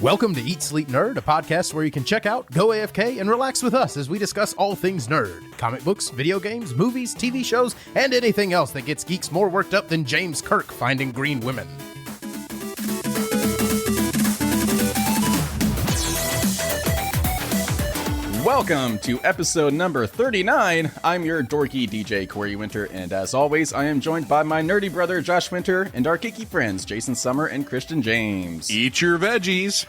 Welcome to Eat Sleep Nerd, a podcast where you can check out, go AFK, and relax with us as we discuss all things nerd. Comic books, video games, movies, TV shows, and anything else that gets geeks more worked up than James Kirk finding green women. Welcome to episode number 39. I'm your dorky DJ, Corey Winter, and as always, I am joined by my nerdy brother, Josh Winter, and our geeky friends, Jason Summer and Christian James. Eat your veggies.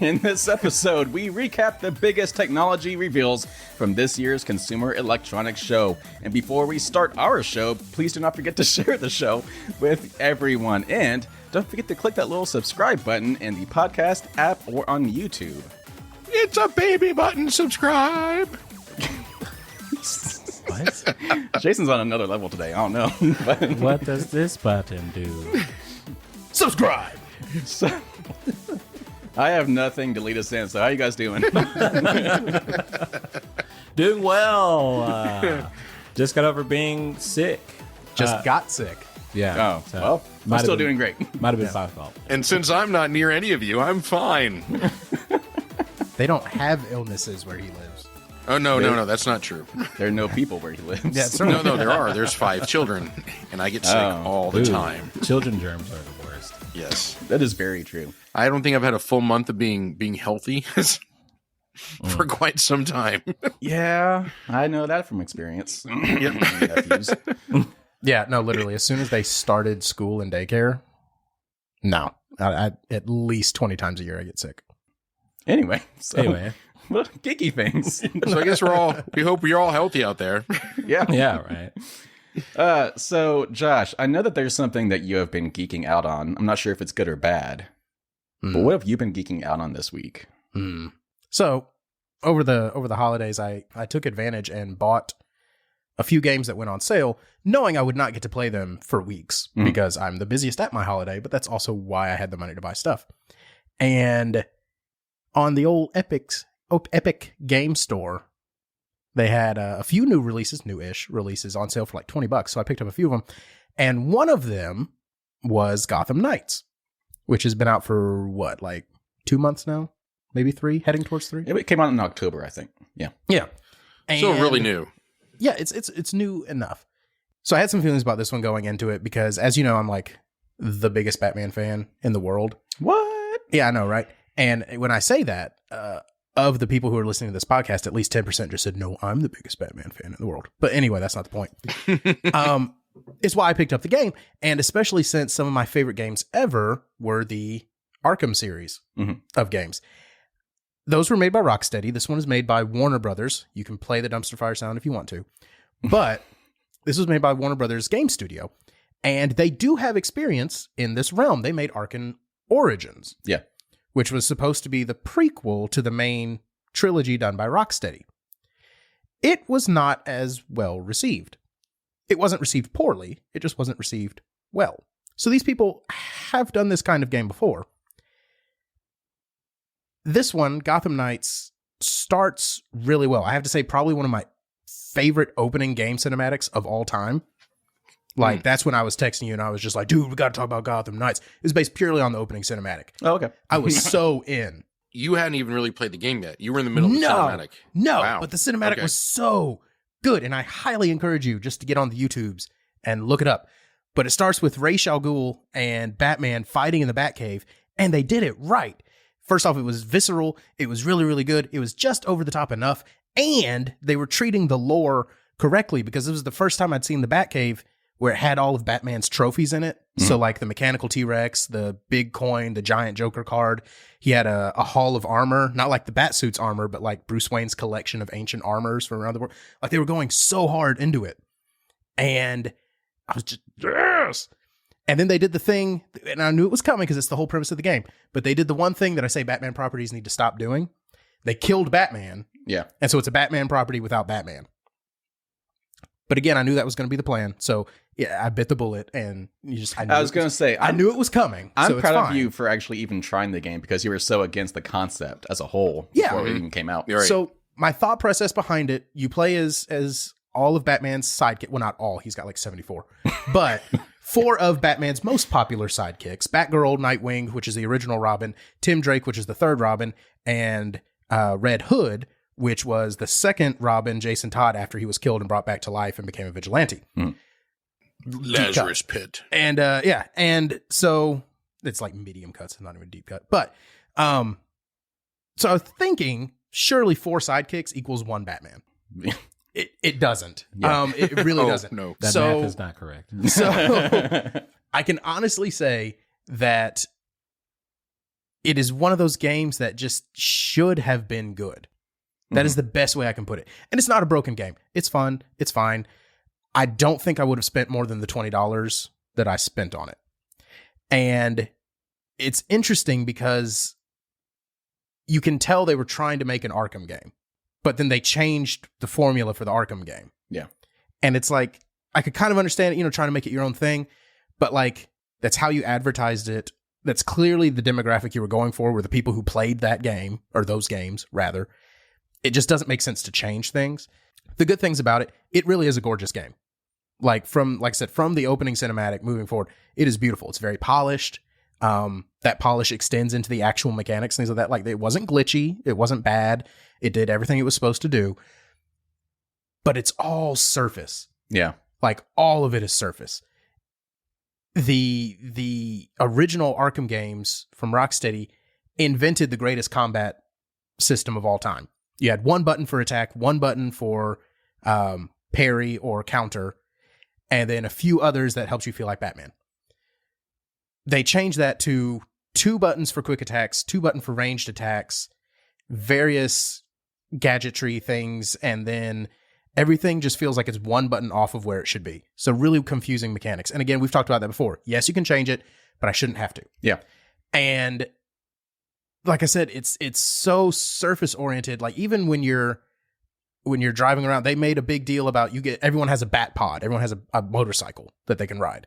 In this episode, we recap the biggest technology reveals from this year's Consumer Electronics Show. And before we start our show, please do not forget to share the show with everyone. And don't forget to click that little subscribe button in the podcast app or on YouTube. It's a baby button, subscribe. What? Jason's on another level today. I don't know. What does this button do? Subscribe! So, I have nothing to lead us in, so how you guys doing? Doing well. Just got over being sick. Just got sick. Yeah. Oh, well, I'm still doing great. Might have been my fault. And since I'm not near any of you, I'm fine. They don't have illnesses where he lives. Oh, no, that's not true. There are no people where he lives. Yeah, No, there are. There's 5 children, and I get sick all the time. Children germs are the worst. Yes. That is very true. I don't think I've had a full month of being healthy for quite some time. Yeah, I know that from experience. Nephews. Yeah, no, literally, as soon as they started school and daycare, no. I at least 20 times a year I get sick. Anyway, well, geeky things. So I guess we hope you're all healthy out there. Yeah. Yeah, right. So, Josh, I know that there's something that you have been geeking out on. I'm not sure if it's good or bad. But what have you been geeking out on this week? So, over the holidays, I took advantage and bought a few games that went on sale, knowing I would not get to play them for weeks because I'm the busiest at my holiday, but that's also why I had the money to buy stuff. And on the old Epic Game Store, they had a few newish releases on sale for like $20. So I picked up a few of them. And one of them was Gotham Knights, which has been out for like 2 months now? Maybe 3, heading towards 3? It came out in October, I think. Yeah. Yeah. And So really new. Yeah, it's new enough. So I had some feelings about this one going into it because, as you know, I'm like the biggest Batman fan in the world. What? Yeah, I know, right? And when I say that, of the people who are listening to this podcast, at least 10% just said, no, I'm the biggest Batman fan in the world. But anyway, that's not the point. It's why I picked up the game. And especially since some of my favorite games ever were the Arkham series of games. Those were made by Rocksteady. This one is made by Warner Brothers. You can play the dumpster fire sound if you want to. But this was made by Warner Brothers Game Studio. And they do have experience in this realm. They made Arkham Origins. Yeah. Which was supposed to be the prequel to the main trilogy done by Rocksteady. It was not as well received. It wasn't received poorly, it just wasn't received well. So these people have done this kind of game before. This one, Gotham Knights, starts really well. I have to say, probably one of my favorite opening game cinematics of all time. Like, that's when I was texting you and I was just like, dude, we got to talk about Gotham Knights. It was based purely on the opening cinematic. Oh, okay. I was so in. You hadn't even really played the game yet. You were in the middle of the cinematic. No, Wow. but the cinematic was so good. And I highly encourage you just to get on the YouTubes and look it up. But it starts with Ra's al Ghul and Batman fighting in the Batcave. And they did it right. First off, it was visceral. It was really, really good. It was just over the top enough. And they were treating the lore correctly because it was the first time I'd seen the Batcave where it had all of Batman's trophies in it. So like the mechanical T-Rex, the big coin, the giant Joker card. He had a hall of armor, not like the Batsuit's armor, but like Bruce Wayne's collection of ancient armors from around the world. Like they were going so hard into it. And I was just, yes! And then they did the thing, and I knew it was coming because it's the whole premise of the game. But they did the one thing that I say Batman properties need to stop doing. They killed Batman. Yeah. And so it's a Batman property without Batman. But again, I knew that was going to be the plan. So yeah, I bit the bullet and I was going to say, I knew it was coming. I'm proud of you for actually even trying the game because you were so against the concept as a whole before it even came out. Right. So my thought process behind it, you play as all of Batman's sidekick. Well, not all. He's got like 74. But 4 of Batman's most popular sidekicks: Batgirl, Nightwing, which is the original Robin, Tim Drake, which is the third Robin, and Red Hood, which was the second Robin, Jason Todd, after he was killed and brought back to life and became a vigilante. Lazarus Pit. And and so it's like medium cuts, not even deep cut. But so I was thinking, surely 4 sidekicks equals 1 Batman. It doesn't. Yeah. It really doesn't. No. That math is not correct. So I can honestly say that it is one of those games that just should have been good. That is the best way I can put it. And it's not a broken game. It's fun. It's fine. I don't think I would have spent more than the $20 that I spent on it. And it's interesting because you can tell they were trying to make an Arkham game, but then they changed the formula for the Arkham game. Yeah. And it's like, I could kind of understand it, trying to make it your own thing, but like, that's how you advertised it. That's clearly the demographic you were going for, were the people who played that game, or those games, rather. It just doesn't make sense to change things. The good things about it, it really is a gorgeous game. Like I said, from the opening cinematic moving forward, it is beautiful. It's very polished. That polish extends into the actual mechanics, things like that. Like, it wasn't glitchy. It wasn't bad. It did everything it was supposed to do. But it's all surface. Yeah. Like, all of it is surface. The original Arkham games from Rocksteady invented the greatest combat system of all time. You had 1 button for attack, 1 button for parry or counter, and then a few others that helps you feel like Batman. They changed that to 2 buttons for quick attacks, 2 buttons for ranged attacks, various gadgetry things, and then everything just feels like it's 1 button off of where it should be. So really confusing mechanics. And again, we've talked about that before. Yes, you can change it, but I shouldn't have to. Yeah. And like I said, it's so surface oriented. Like, even when you're driving around, they made a big deal about everyone has a bat pod. Everyone has a motorcycle that they can ride,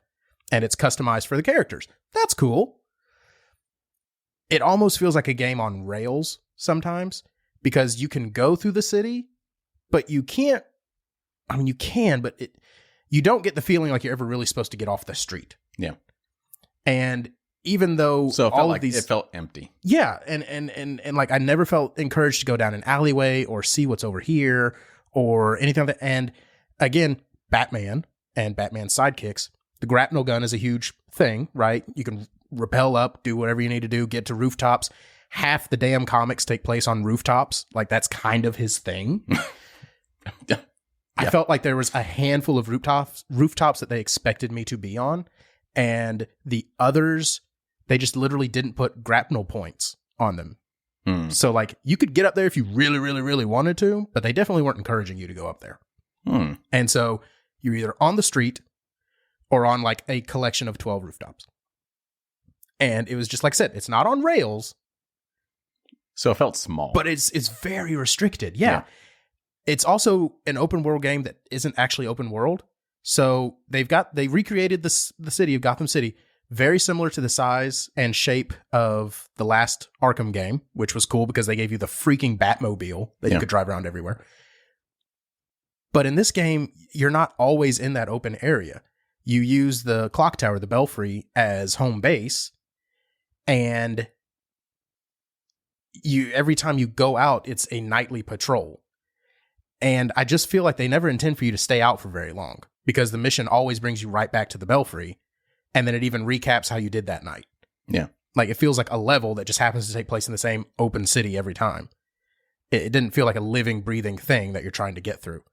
and it's customized for the characters. That's cool. It almost feels like a game on rails sometimes, because you can go through the city, but you can't. I mean, you can, but you don't get the feeling like you're ever really supposed to get off the street. Yeah. And even though so it felt like it felt empty. Yeah, and like, I never felt encouraged to go down an alleyway or see what's over here or anything like that. And again, Batman and Batman's sidekicks, the grapnel gun is a huge thing, right? You can rappel up, do whatever you need to do, get to rooftops. Half the damn comics take place on rooftops. Like, that's kind of his thing. Yeah. I felt like there was a handful of rooftops that they expected me to be on, and the others, they just literally didn't put grapnel points on them. So like, you could get up there if you really, really, really wanted to, but they definitely weren't encouraging you to go up there. And so you're either on the street or on like a collection of 12 rooftops. And it was just, like I said, it's not on rails. So it felt small. But it's very restricted. Yeah. It's also an open world game that isn't actually open world. So they recreated the city of Gotham City, very similar to the size and shape of the last Arkham game, which was cool because they gave you the freaking Batmobile that you could drive around everywhere. But in this game, you're not always in that open area. You use the clock tower, the Belfry, as home base, and every time you go out, it's a nightly patrol. And I just feel like they never intend for you to stay out for very long, because the mission always brings you right back to the Belfry, and then it even recaps how you did that night. Yeah. Like, it feels like a level that just happens to take place in the same open city every time. It didn't feel like a living, breathing thing that you're trying to get through.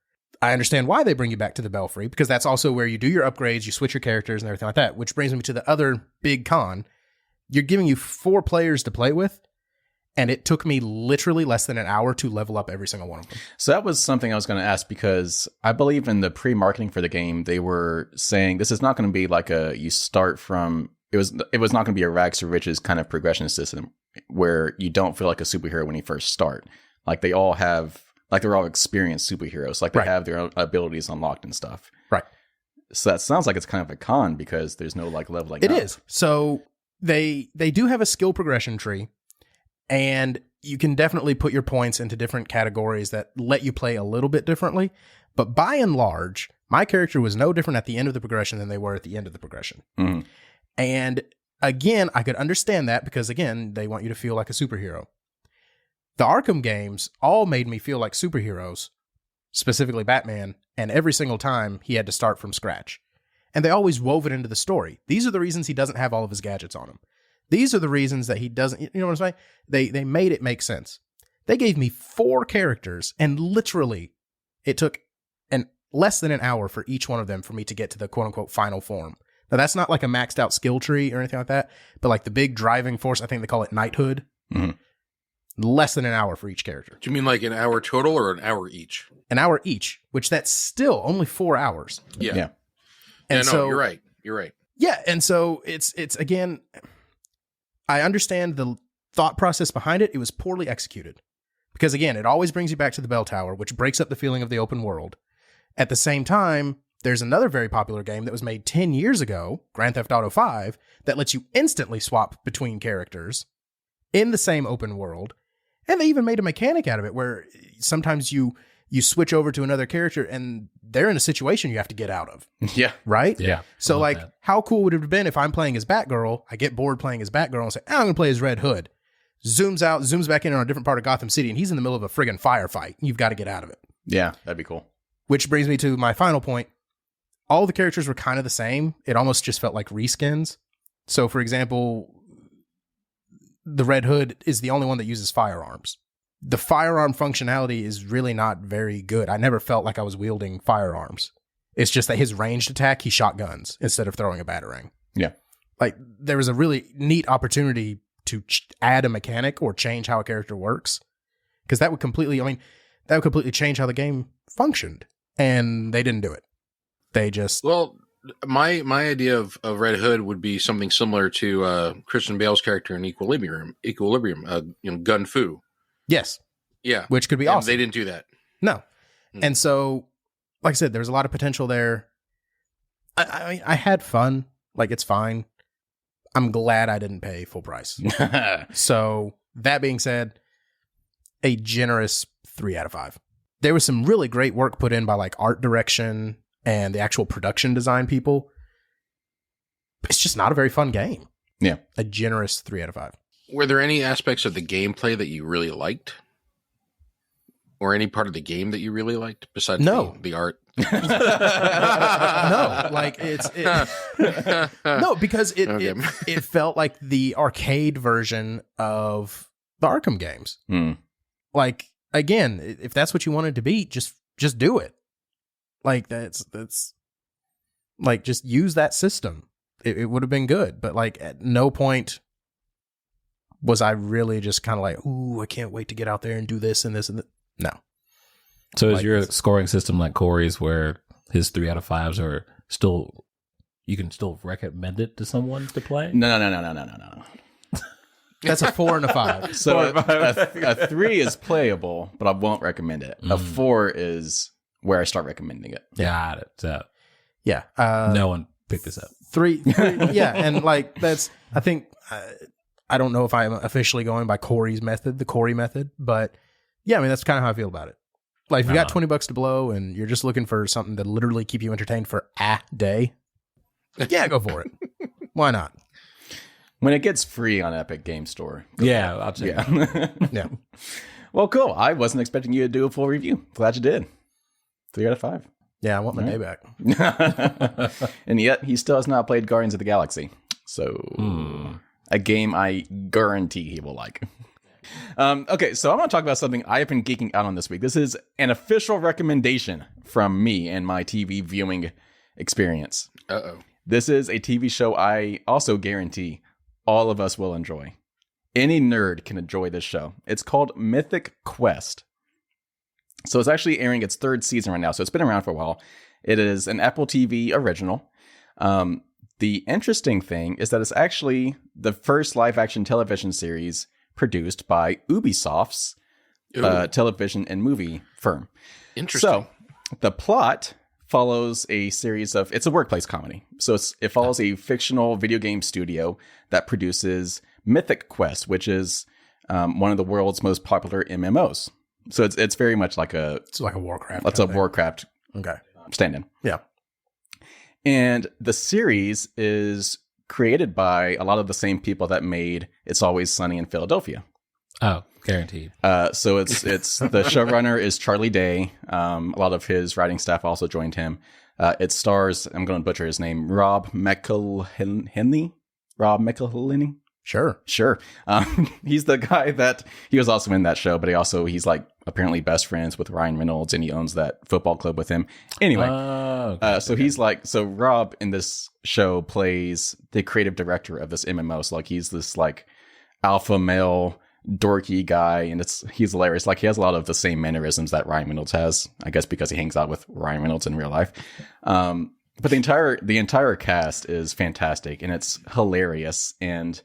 I understand why they bring you back to the Belfry, because that's also where you do your upgrades, you switch your characters and everything like that, which brings me to the other big con. You're giving you 4 players to play with, and it took me literally less than an hour to level up every single one of them. So that was something I was going to ask, because I believe in the pre-marketing for the game, they were saying this is not going to be like you start from, it was not going to be a rags to riches kind of progression system where you don't feel like a superhero when you first start. Like, they all have, like, they're all experienced superheroes. Like, they have their own abilities unlocked and stuff. Right. So that sounds like it's kind of a con, because there's no like leveling up. It up. is. So they do have a skill progression tree, and you can definitely put your points into different categories that let you play a little bit differently. But by and large, My character was no different at the end of the progression than they were at the end of the progression. Mhm. And again, I could understand that because, again, they want you to feel like a superhero. The Arkham games all made me feel like superheroes, specifically Batman, and every single time he had to start from scratch. And they always wove it into the story. These are the reasons he doesn't have all of his gadgets on him. These are the reasons that he doesn't, you know what I'm saying? They made it make sense. They gave me 4 characters, and literally it took less than an hour for each one of them for me to get to the quote-unquote final form. Now, that's not like a maxed out skill tree or anything like that, but like the big driving force, I think they call it knighthood. Mm-hmm. Less than an hour for each character. Do you mean like an hour total or an hour each? An hour each, which that's still only 4 hours. Yeah. And no, so, you're right. You're right. Yeah, and so it's again, I understand the thought process behind it. It was poorly executed. Because again, it always brings you back to the bell tower, which breaks up the feeling of the open world. At the same time, there's another very popular game that was made 10 years ago, Grand Theft Auto 5, that lets you instantly swap between characters in the same open world. And they even made a mechanic out of it where sometimes you switch over to another character and they're in a situation you have to get out of. Yeah. Right? Yeah. So like, how cool would it have been if I'm playing as Batgirl, I get bored playing as Batgirl and say, I'm going to play as Red Hood. Zooms out, zooms back in on a different part of Gotham City, and he's in the middle of a friggin' firefight. You've got to get out of it. Yeah, that'd be cool. Which brings me to my final point. All the characters were kind of the same. It almost just felt like reskins. So, for example, the Red Hood is the only one that uses firearms. The firearm functionality is really not very good. I never felt like I was wielding firearms. It's just that his ranged attack, he shot guns instead of throwing a batarang. Yeah. Like, there was a really neat opportunity to add a mechanic or change how a character works. Because that would completely change how the game functioned. And they didn't do it. They just... Well, my idea of Red Hood would be something similar to Christian Bale's character in Equilibrium, Gun Fu. Yes. Yeah. Which could be and awesome. They didn't do that. No. And so, like I said, there was a lot of potential there. I had fun. Like, it's fine. I'm glad I didn't pay full price. So, that being said, a generous 3 out of 5. There was some really great work put in by like art direction and the actual production design people. It's just not a very fun game. Yeah. A generous 3 out of 5. Were there any aspects of the gameplay that you really liked? Or any part of the game that you really liked besides the art? No, like no, because it felt like the arcade version of the Arkham games. Like, again, if that's what you wanted to be, just do it. Like, that's like, just use that system. It would have been good, but like at no point was I really just kind of like, ooh, I can't wait to get out there and do this and this and that. No. So is your scoring system like Corey's, where his 3 out of 5s are still, you can still recommend it to someone to play? No. That's a 4 and a 5. So a 3 is playable, but I won't recommend it. A 4 is where I start recommending it. Got it. So Yeah. no one picked this up. 3 yeah, and like that's, I think, I don't know if I'm officially going by Corey's method, the Corey method, but yeah, I mean, that's kind of how I feel about it. Like, if you got $20 to blow and you're just looking for something to literally keep you entertained for a day, yeah, go for it. Why not? When it gets free on Epic Game Store. Yeah, I'll check it out. Yeah. Well, cool. I wasn't expecting you to do a full review. Glad you did. 3 out of 5. Yeah, I want my day back. And yet, he still has not played Guardians of the Galaxy. So, a game I guarantee he will like. Okay, so I'm going to talk about something I've been geeking out on this week. This is an official recommendation from me and my TV viewing experience. Uh-oh. This is a TV show I also guarantee all of us will enjoy. Any nerd can enjoy this show. It's called Mythic Quest. So it's actually airing its 3rd season right now, so it's been around for a while. It is an Apple TV original. The interesting thing is that it's actually the first live-action television series produced by Ubisoft's television and movie firm. Interesting. So the plot follows a series of, it's a workplace comedy. So it follows a fictional video game studio that produces Mythic Quest, which is one of the world's most popular MMOs. So it's very much like It's like a Warcraft. It's a Warcraft Okay. stand-in. Yeah. And the series is created by a lot of the same people that made It's Always Sunny in Philadelphia. Oh, guaranteed. So it's the showrunner is Charlie Day. A lot of his writing staff also joined him. It stars, I'm going to butcher his name, Rob McElhenney. Sure. He's the guy that he was also in that show, but he's like apparently best friends with Ryan Reynolds, and he owns that football club with him. Anyway, so Rob in this show plays the creative director of this MMO. So like he's this like alpha male dorky guy, and he's hilarious. Like he has a lot of the same mannerisms that Ryan Reynolds has, I guess because he hangs out with Ryan Reynolds in real life. But the entire cast is fantastic, and it's hilarious, and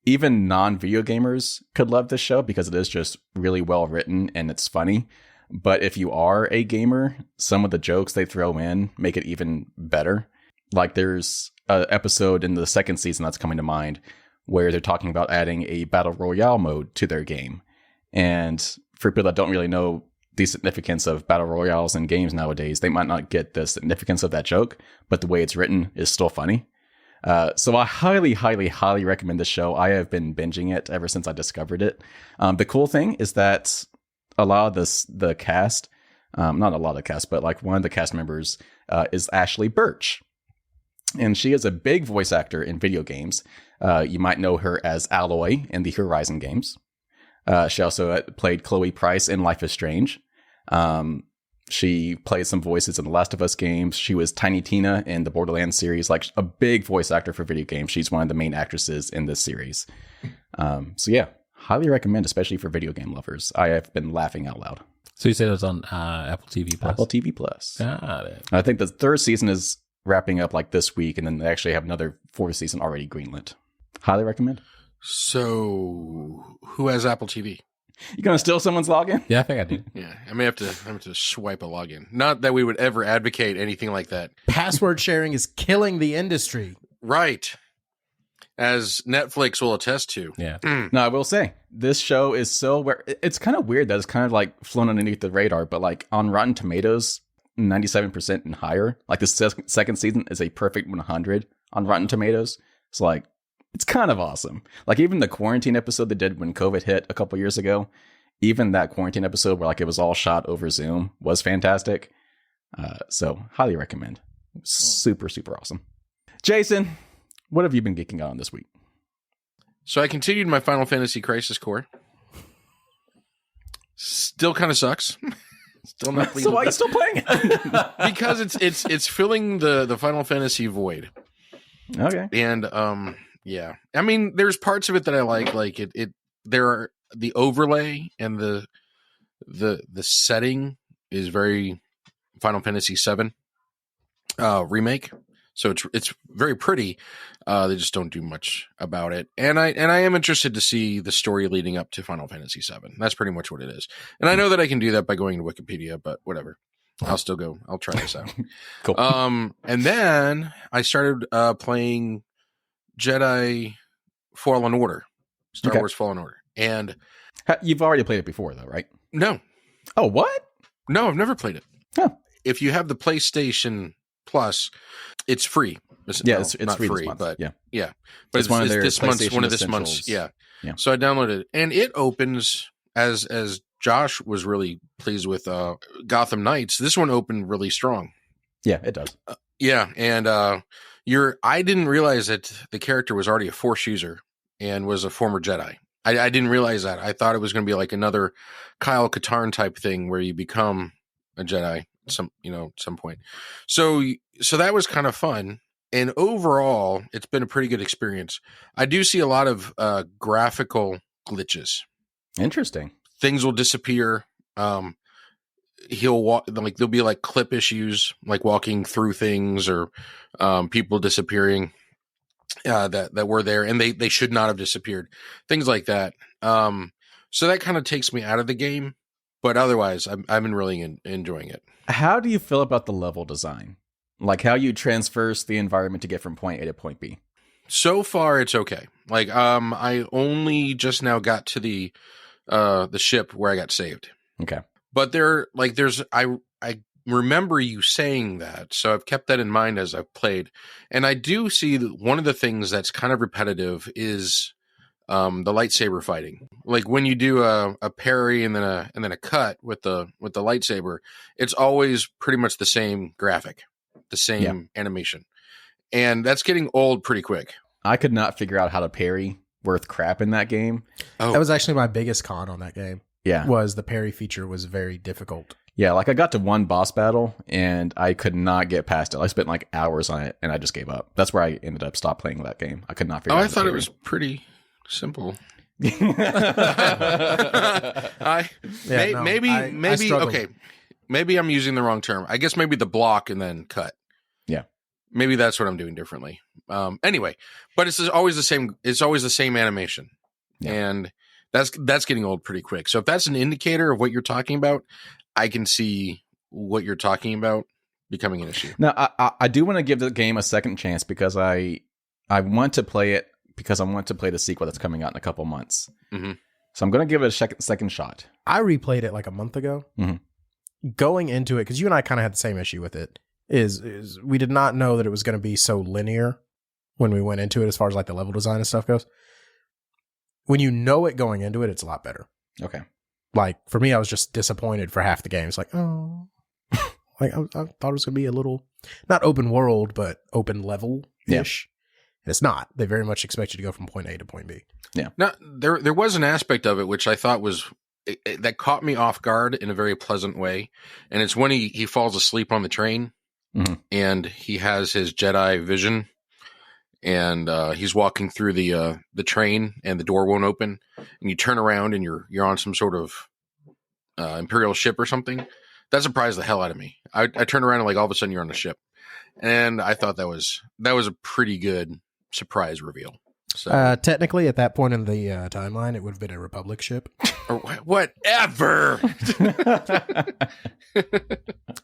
even non-video gamers could love this show because it is just really well written and it's funny. But if you are a gamer, some of the jokes they throw in make it even better. Like there's an episode in the second season that's coming to mind where they're talking about adding a battle royale mode to their game. And for people that don't really know the significance of battle royales in games nowadays, they might not get the significance of that joke, but the way it's written is still funny. So I highly, highly, highly recommend this show. I have been binging it ever since I discovered it. The cool thing is that a lot of the cast, not a lot of the cast, but like one of the cast members is Ashley Birch. And she is a big voice actor in video games. You might know her as Aloy in the Horizon games. She also played Chloe Price in Life is Strange. She played some voices in the Last of Us games. She was Tiny Tina in the Borderlands series, like a big voice actor for video games. She's one of the main actresses in this series. So yeah, highly recommend, especially for video game lovers. I have been laughing out loud. So you said it was on Apple TV Plus? Apple TV Plus. Got it. I think the third season is wrapping up like this week, and then they actually have another fourth season already greenlit. Highly recommend. So who has Apple TV? You gonna steal someone's login? Yeah, I think I do. Yeah, I may have to swipe a login. Not that we would ever advocate anything like that. Password sharing is killing the industry. Right. As Netflix will attest to. Yeah. No, I will say, this show is it's kind of weird that it's kind of like flown underneath the radar, but like on Rotten Tomatoes, 97% and higher. Like the second season is a perfect 100 on Rotten Tomatoes. It's like, it's kind of awesome. Like even the quarantine episode they did when COVID hit a couple years ago, even that quarantine episode where like it was all shot over Zoom was fantastic. So highly recommend. Super, super awesome. Jason, what have you been geeking out on this week? So I continued my Final Fantasy Crisis Core. Still kind of sucks. Still not pleased. So why are you still playing it? Because it's filling the Final Fantasy void. Okay. And yeah. I mean, there's parts of it that I like there are the overlay and the setting is very Final Fantasy VII remake. So it's very pretty. They just don't do much about it. And I am interested to see the story leading up to Final Fantasy VII. That's pretty much what it is. And I know that I can do that by going to Wikipedia, but whatever. I'll try this out. Cool. And then I started playing Jedi Fallen Order, Star Wars Fallen Order. And you've already played it before though, right? No. Oh, what? No, I've never played it. Huh. If you have the PlayStation Plus, it's free. It's not free free, this month. but yeah. But it's one of this month's. Yeah. So I downloaded it, and it opens as Josh was really pleased with Gotham Knights. This one opened really strong. Yeah, it does. Yeah, and I didn't realize that the character was already a Force user and was a former Jedi. I didn't realize that. I thought it was going to be like another Kyle Katarn type thing where you become a Jedi at some point. So that was kind of fun. And overall, it's been a pretty good experience. I do see a lot of graphical glitches. Interesting. Things will disappear. He'll walk, like there'll be like clip issues, like walking through things or people disappearing that were there and they should not have disappeared. Things like that. So that kind of takes me out of the game. But otherwise, I've been really enjoying it. How do you feel about the level design? Like how you transverse the environment to get from point A to point B? So far, it's okay. Like, I only just now got to the ship where I got saved. Okay. But I remember you saying that, so I've kept that in mind as I've played. And I do see that one of the things that's kind of repetitive is the lightsaber fighting. Like when you do a parry and then a cut with the lightsaber, it's always pretty much the same graphic, the same animation, and that's getting old pretty quick. I could not figure out how to parry worth crap in that game. Oh. That was actually my biggest con on that game. Yeah, was the parry feature was very difficult. Yeah, like I got to one boss battle and I could not get past it. I spent like hours on it and I just gave up. That's where I ended up stopped playing that game. I could not figure out. I thought it was pretty simple. Maybe I'm using the wrong term. I guess maybe the block and then cut. Yeah, maybe that's what I'm doing differently. Anyway, but it's always the same. It's always the same animation, and that's getting old pretty quick. So if that's an indicator of what you're talking about, I can see what you're talking about becoming an issue. Now, I do want to give the game a second chance because I want to play it because I want to play the sequel that's coming out in a couple months. Mm-hmm. So I'm going to give it a second shot. I replayed it like a month ago. Mm-hmm. Going into it, because you and I kind of had the same issue with it, is we did not know that it was going to be so linear when we went into it as far as like the level design and stuff goes. When you know it going into it, it's a lot better. Okay. Like, for me, I was just disappointed for half the game. It's like, oh. Like, I thought it was going to be a little, not open world, but open level-ish. And it's not. They very much expect you to go from point A to point B. Yeah. Now, there was an aspect of it which I thought was, that caught me off guard in a very pleasant way. And it's when he falls asleep on the train, and he has his Jedi vision, and he's walking through the train, and the door won't open, and you turn around and you're on some sort of Imperial ship or something. That surprised the hell out of me. I turned around and like all of a sudden you're on a ship, and I thought that was a pretty good surprise reveal. So technically, at that point in the timeline, it would have been a Republic ship. Or whatever.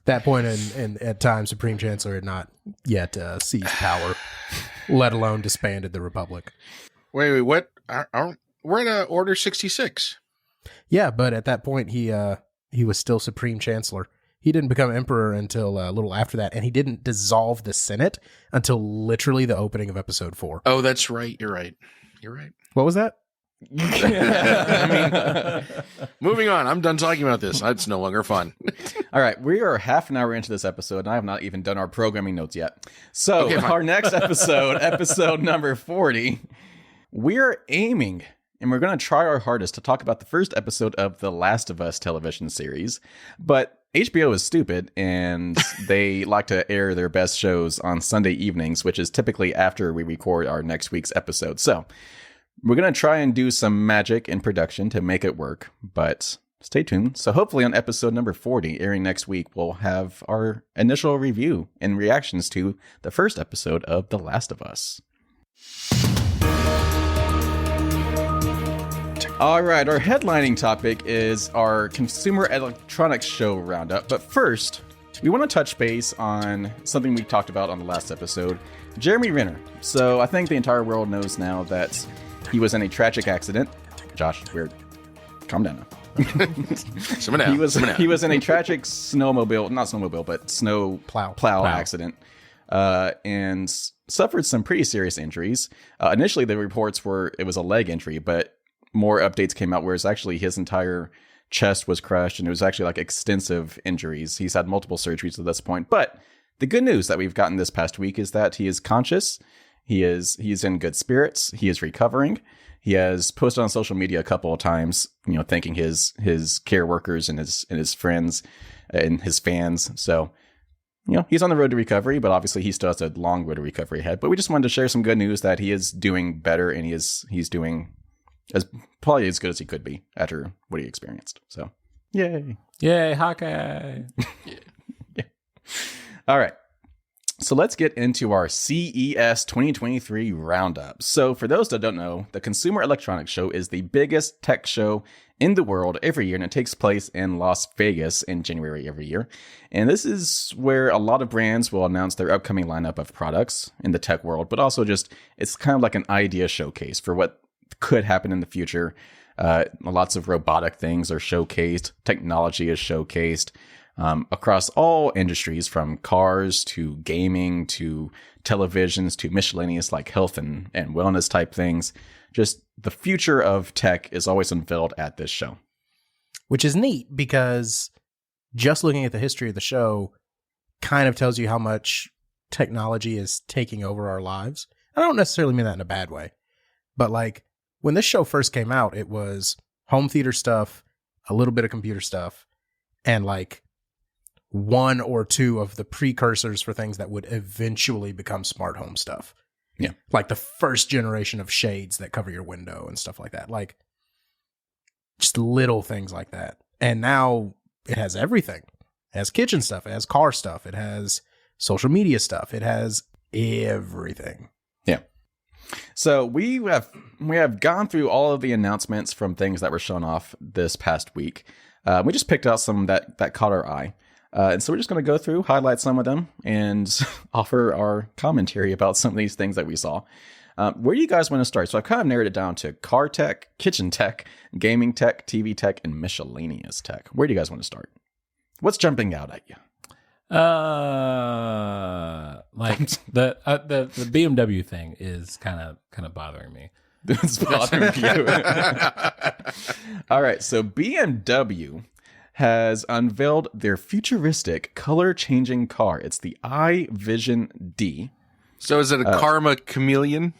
That point in at time, Supreme Chancellor had not yet seized power, let alone disbanded the Republic. Wait, what? We're at Order 66. Yeah, but at that point, he was still Supreme Chancellor. He didn't become Emperor until a little after that, and he didn't dissolve the Senate until literally the opening of Episode 4. Oh, that's right. You're right. What was that? I mean, moving on. I'm done talking about this. It's no longer fun. All right. We are half an hour into this episode, and I have not even done our programming notes yet. So Okay, our next episode, episode number 40, we're aiming, and we're going to try our hardest to talk about the first episode of The Last of Us television series. But HBO is stupid, and they like to air their best shows on Sunday evenings, which is typically after we record our next week's episode. So we're going to try and do some magic in production to make it work, but stay tuned. So hopefully on episode number 40, airing next week, we'll have our initial review and reactions to the first episode of The Last of Us. All right, our headlining topic is our Consumer Electronics Show Roundup. But first, we want to touch base on something we talked about on the last episode, Jeremy Renner. So I think the entire world knows now that he was in a tragic accident. Josh, weird. Calm down now. He was in a tragic not snowmobile, but snow plow accident, and suffered some pretty serious injuries. Initially, the reports were it was a leg injury, but more updates came out where it's actually his entire chest was crushed, and it was actually like extensive injuries. He's had multiple surgeries at this point. But the good news that we've gotten this past week is that he is conscious. He's in good spirits. He is recovering. He has posted on social media a couple of times, thanking his care workers and his friends and his fans. So, he's on the road to recovery, but obviously he still has a long road to recovery ahead. But we just wanted to share some good news that he is doing better, and he's doing probably as good as he could be after what he experienced. So, yay, hockey! Yeah. All right. So let's get into our CES 2023 roundup. So for those that don't know, the Consumer Electronics Show is the biggest tech show in the world every year, and it takes place in Las Vegas in January every year. And this is where a lot of brands will announce their upcoming lineup of products in the tech world, but also it's kind of like an idea showcase for what could happen in the future. Lots of robotic things are showcased. Technology is showcased. across all industries, from cars to gaming to televisions to miscellaneous like health and wellness type things. Just the future of tech is always unveiled at this show. Which is neat because just looking at the history of the show kind of tells you how much technology is taking over our lives. I don't necessarily mean that in a bad way, but like when this show first came out, it was home theater stuff, a little bit of computer stuff, and like one or two of the precursors for things that would eventually become smart home stuff. Yeah. Like the first generation of shades that cover your window and stuff like that. Like just little things like that. And now it has everything. It has kitchen stuff. It has car stuff. It has social media stuff. It has everything. Yeah. So we have gone through all of the announcements from things that were shown off this past week. We just picked out some that caught our eye. And so we're just going to go through, highlight some of them, and offer our commentary about some of these things that we saw. Where do you guys want to start? So I've kind of narrowed it down to car tech, kitchen tech, gaming tech, TV tech, and miscellaneous tech. Where do you guys want to start? What's jumping out at you? Like the BMW thing is kind of bothering me. It's bothering you. All right, so BMW has unveiled their futuristic color-changing car. It's the Vision Dee. So is it a karma chameleon?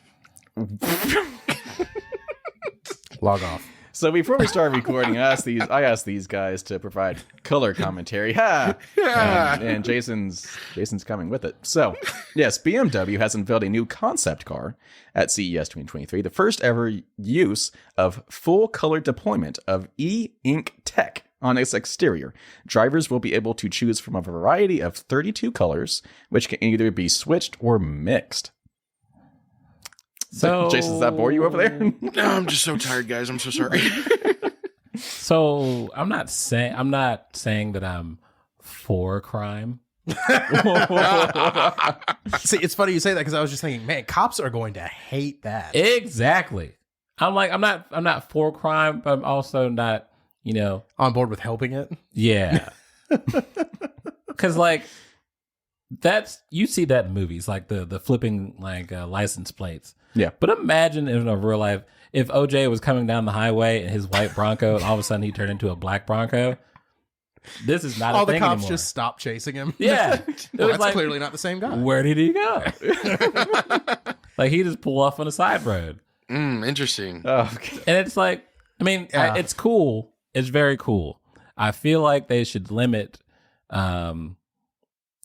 Log off. So before we start recording, I asked these guys to provide color commentary. Ha! And Jason's coming with it. So, yes, BMW has unveiled a new concept car at CES 2023, the first ever use of full color deployment of e-ink tech on its exterior. Drivers will be able to choose from a variety of 32 colors, which can either be switched or mixed. So, Jason, does that bore you over there? No, I'm just so tired, guys. I'm so sorry. So I'm not saying that I'm for crime. See, it's funny you say that because I was just thinking, man, cops are going to hate that. Exactly. I'm not for crime, but I'm also not, on board with helping it. Yeah. Because like you see that in movies, like the flipping like license plates. Yeah. But imagine in a real life, if OJ was coming down the highway in his white Bronco and all of a sudden he turned into a black Bronco. This is not all a thing the cops anymore. just stopped chasing him. Yeah. Well, that's clearly not the same guy. Where did he go? Like he just pulled off on a side road. Interesting. Oh, okay. And it's like, I mean, it's cool. It's very cool. I feel like they should limit the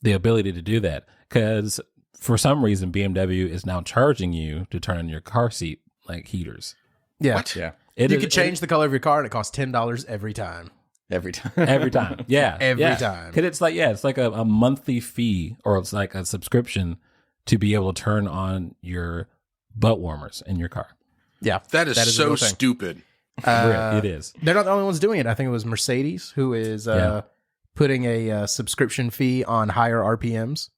ability to do that because for some reason BMW is now charging you to turn on your car seat like heaters. Yeah. What? Yeah. You could change the color of your car and it costs $10 every time. Every time. Every time. Yeah. Every time. Because it's like a monthly fee or it's like a subscription to be able to turn on your butt warmers in your car. Yeah. That is a so real thing. stupid. It is. They're not the only ones doing it. I think it was Mercedes who is putting a subscription fee on higher RPMs.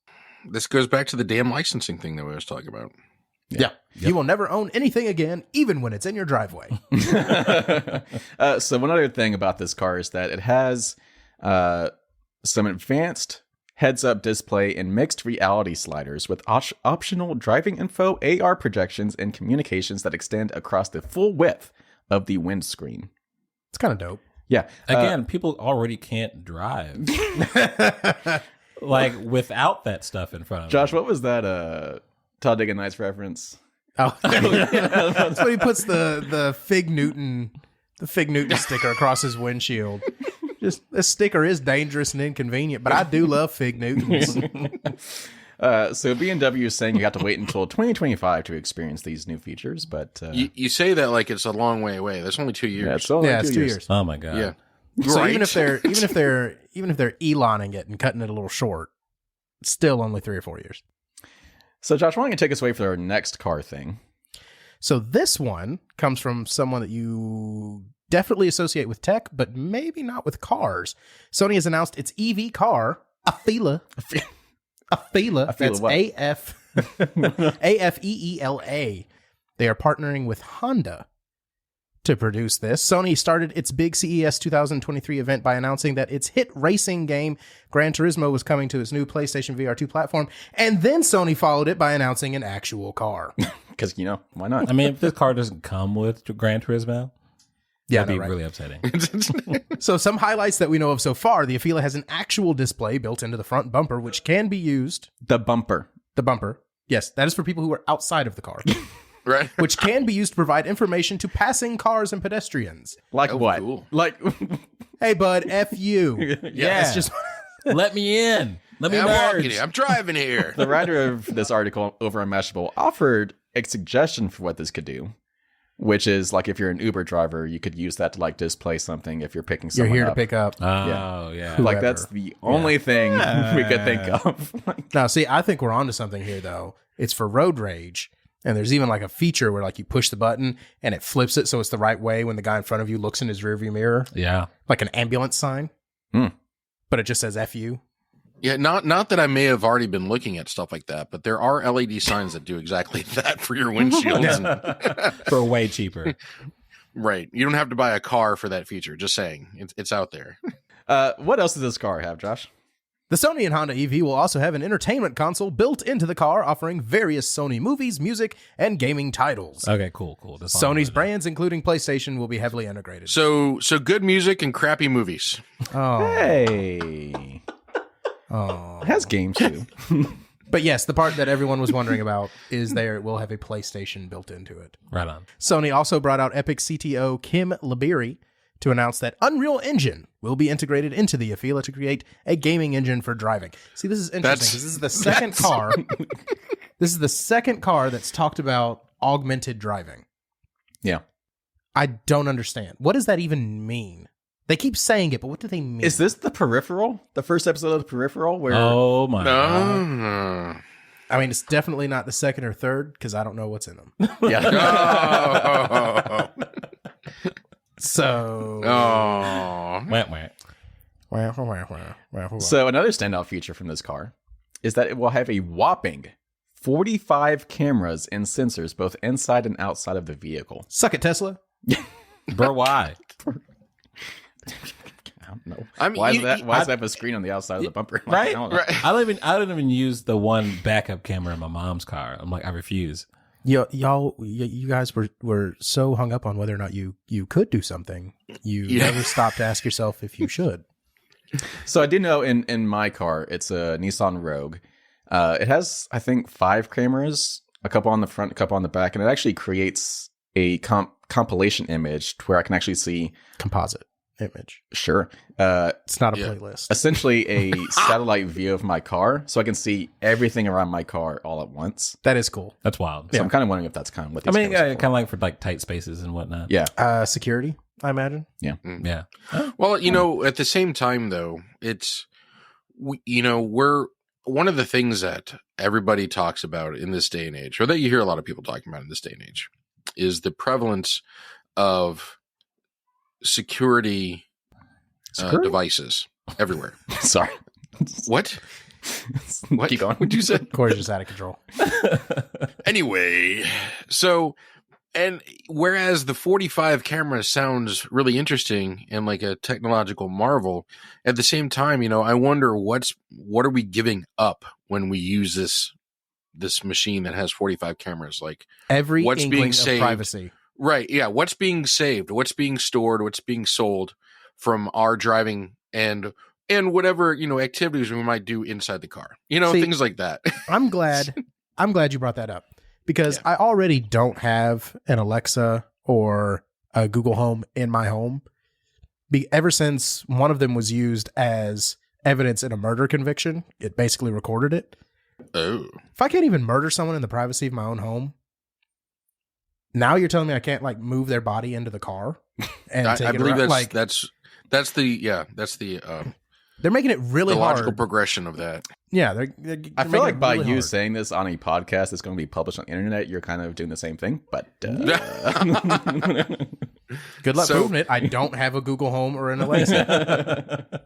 This goes back to the damn licensing thing that we was talking about. Yeah. You will never own anything again, even when it's in your driveway. So one other thing about this car is that it has some advanced heads-up display and mixed reality sliders with optional driving info, AR projections, and communications that extend across the full width of the windscreen. It's kind of dope. Yeah. Again, people already can't drive. Like without that stuff in front of Josh, them. what was that Talladega Nights reference? Oh, that's when he puts the Fig Newton sticker across his windshield. Just this sticker is dangerous and inconvenient, but I do love Fig Newtons. So BMW is saying you have to wait until 2025 to experience these new features, but You say that like it's a long way away. That's only 2 years. yeah, it's only Yeah, it's 2 years. Oh my god. Yeah. So Right. even if they're Eloning it and cutting it a little short, it's still only 3 or 4 years. So Josh, why don't you take us away for our next car thing? So this one comes from someone that you definitely associate with tech, but maybe not with cars. Sony has announced its EV car, Afeela. Afeela. That's what? Afeela. They are partnering with Honda to produce this. Sony started its big CES 2023 event by announcing that its hit racing game, Gran Turismo, was coming to its new PlayStation VR 2 platform, and then Sony followed it by announcing an actual car. Because, why not? I mean, if this car doesn't come with Gran Turismo, that'd be really upsetting. So some highlights that we know of so far, the Afeela has an actual display built into the front bumper, which can be used... The bumper. Yes, that is for people who are outside of the car. Right. Which can be used to provide information to passing cars and pedestrians. Like what? Cool. Like, hey, bud, F you. Yeah. It's just... Let me in. Let me I'm merge. walking here. I'm driving here. the writer of this article over on Mashable offered a suggestion for what this could do, which is like if you're an Uber driver, you could use that to like display something if you're picking someone up. You're here to pick up. Oh, yeah. Like that's the only thing we could think of. Now, see, I think we're onto something here, though. It's for road rage. And there's even like a feature where like you push the button and it flips it so it's the right way when the guy in front of you looks in his rearview mirror. Yeah. Like an ambulance sign. But it just says F you. Yeah, not that I may have already been looking at stuff like that, but there are LED signs that do exactly that for your windshields. For way cheaper. Right. You don't have to buy a car for that feature. Just saying. It's out there. What else does this car have, Josh? The Sony and Honda EV will also have an entertainment console built into the car, offering various Sony movies, music, and gaming titles. Okay, cool. That's Sony's brands, including PlayStation, will be heavily integrated. So good music and crappy movies. Oh. Hey. Oh. It has games, too. But yes, the part that everyone was wondering about is it will have a PlayStation built into it. Right on. Sony also brought out Epic CTO Kim Labiri to announce that Unreal Engine will be integrated into the Afeela to create a gaming engine for driving. See, this is interesting because this is the second car. This is the second car that's talked about augmented driving. Yeah. I don't understand. What does that even mean? They keep saying it, but what do they mean? Is this the Peripheral? The first episode of the Peripheral? Where Oh my god. No. I mean, it's definitely not the second or third because I don't know what's in them. Yeah. So, So another standout feature from this car is that it will have a whopping 45 cameras and sensors both inside and outside of the vehicle. Suck it, Tesla. Bro, why? I don't know. I mean, Why does that have a screen on the outside of the bumper? Like, Right? I don't know. Right. I don't even use the one backup camera in my mom's car. I'm like, I refuse. You guys were so hung up on whether or not you could do something. You never stopped to ask yourself if you should. So I did know in my car, it's a Nissan Rogue. It has, I think, 5 cameras, a couple on the front, a couple on the back, and it actually creates a compilation image to where I can actually see Composite image. Sure. It's not a playlist. Essentially a satellite view of my car, so I can see everything around my car all at once. That is cool. That's wild. So I'm kind of wondering if that's kind of what I these mean, cameras are kind of like for like tight spaces and whatnot. Yeah. Security, I imagine. Yeah. Yeah. Well, at the same time, though, we're one of the things that everybody talks about in this day and age, or that you hear a lot of people talking about in this day and age, is the prevalence of security devices everywhere. Sorry. What? What? Keep going. What'd you say? Corey's just out of control. Anyway, and whereas the 45 camera sounds really interesting and like a technological marvel, at the same time, I wonder what are we giving up when we use this machine that has 45 cameras? Like Every what's inkling being saved, of privacy. Right? Yeah. What's being saved? What's being stored? What's being sold from our driving and whatever activities we might do inside the car? Things like that. I'm glad you brought that up because I already don't have an Alexa or a Google Home in my home. Ever since one of them was used as evidence in a murder conviction, it basically recorded it. Oh. If I can't even murder someone in the privacy of my own home, now you're telling me I can't like move their body into the car and take I it believe around? that's the They're making it really the logical hard. progression of that. Yeah, they're I feel like by really you hard. saying this on a podcast that's going to be published on the internet, you're kind of doing the same thing. But Good luck proving it. I don't have a Google Home or an Alexa.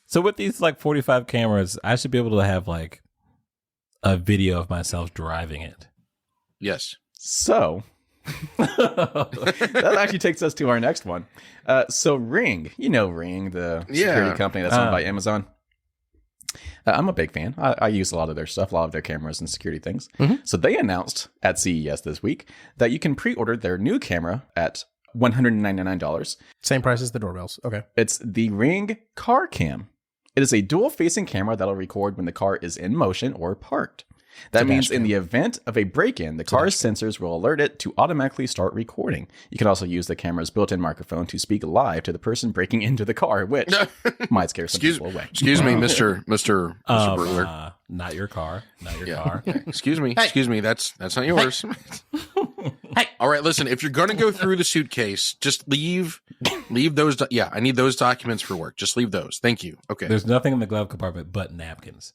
So with these like 45 cameras, I should be able to have like a video of myself driving it. Yes. so That actually takes us to our next one. So Ring, Ring, the security company that's owned by Amazon. I'm a big fan. I use a lot of their stuff, a lot of their cameras and security things. Mm-hmm. So they announced at CES this week that you can pre-order their new camera at $199. Same price as the doorbells. Okay. It's the Ring Car Cam. It is a dual-facing camera that'll record when the car is in motion or parked. That means in the event of a break-in, the car's sensors will alert it to automatically start recording. You can also use the camera's built-in microphone to speak live to the person breaking into the car, which might scare some people away. Excuse me, Mr. Burglar. Not your car. Not your car. Excuse me. Excuse me. That's not yours. Hey. All right, listen, if you're going to go through the suitcase, just leave those. I need those documents for work. Just leave those. Thank you. Okay. There's nothing in the glove compartment but napkins.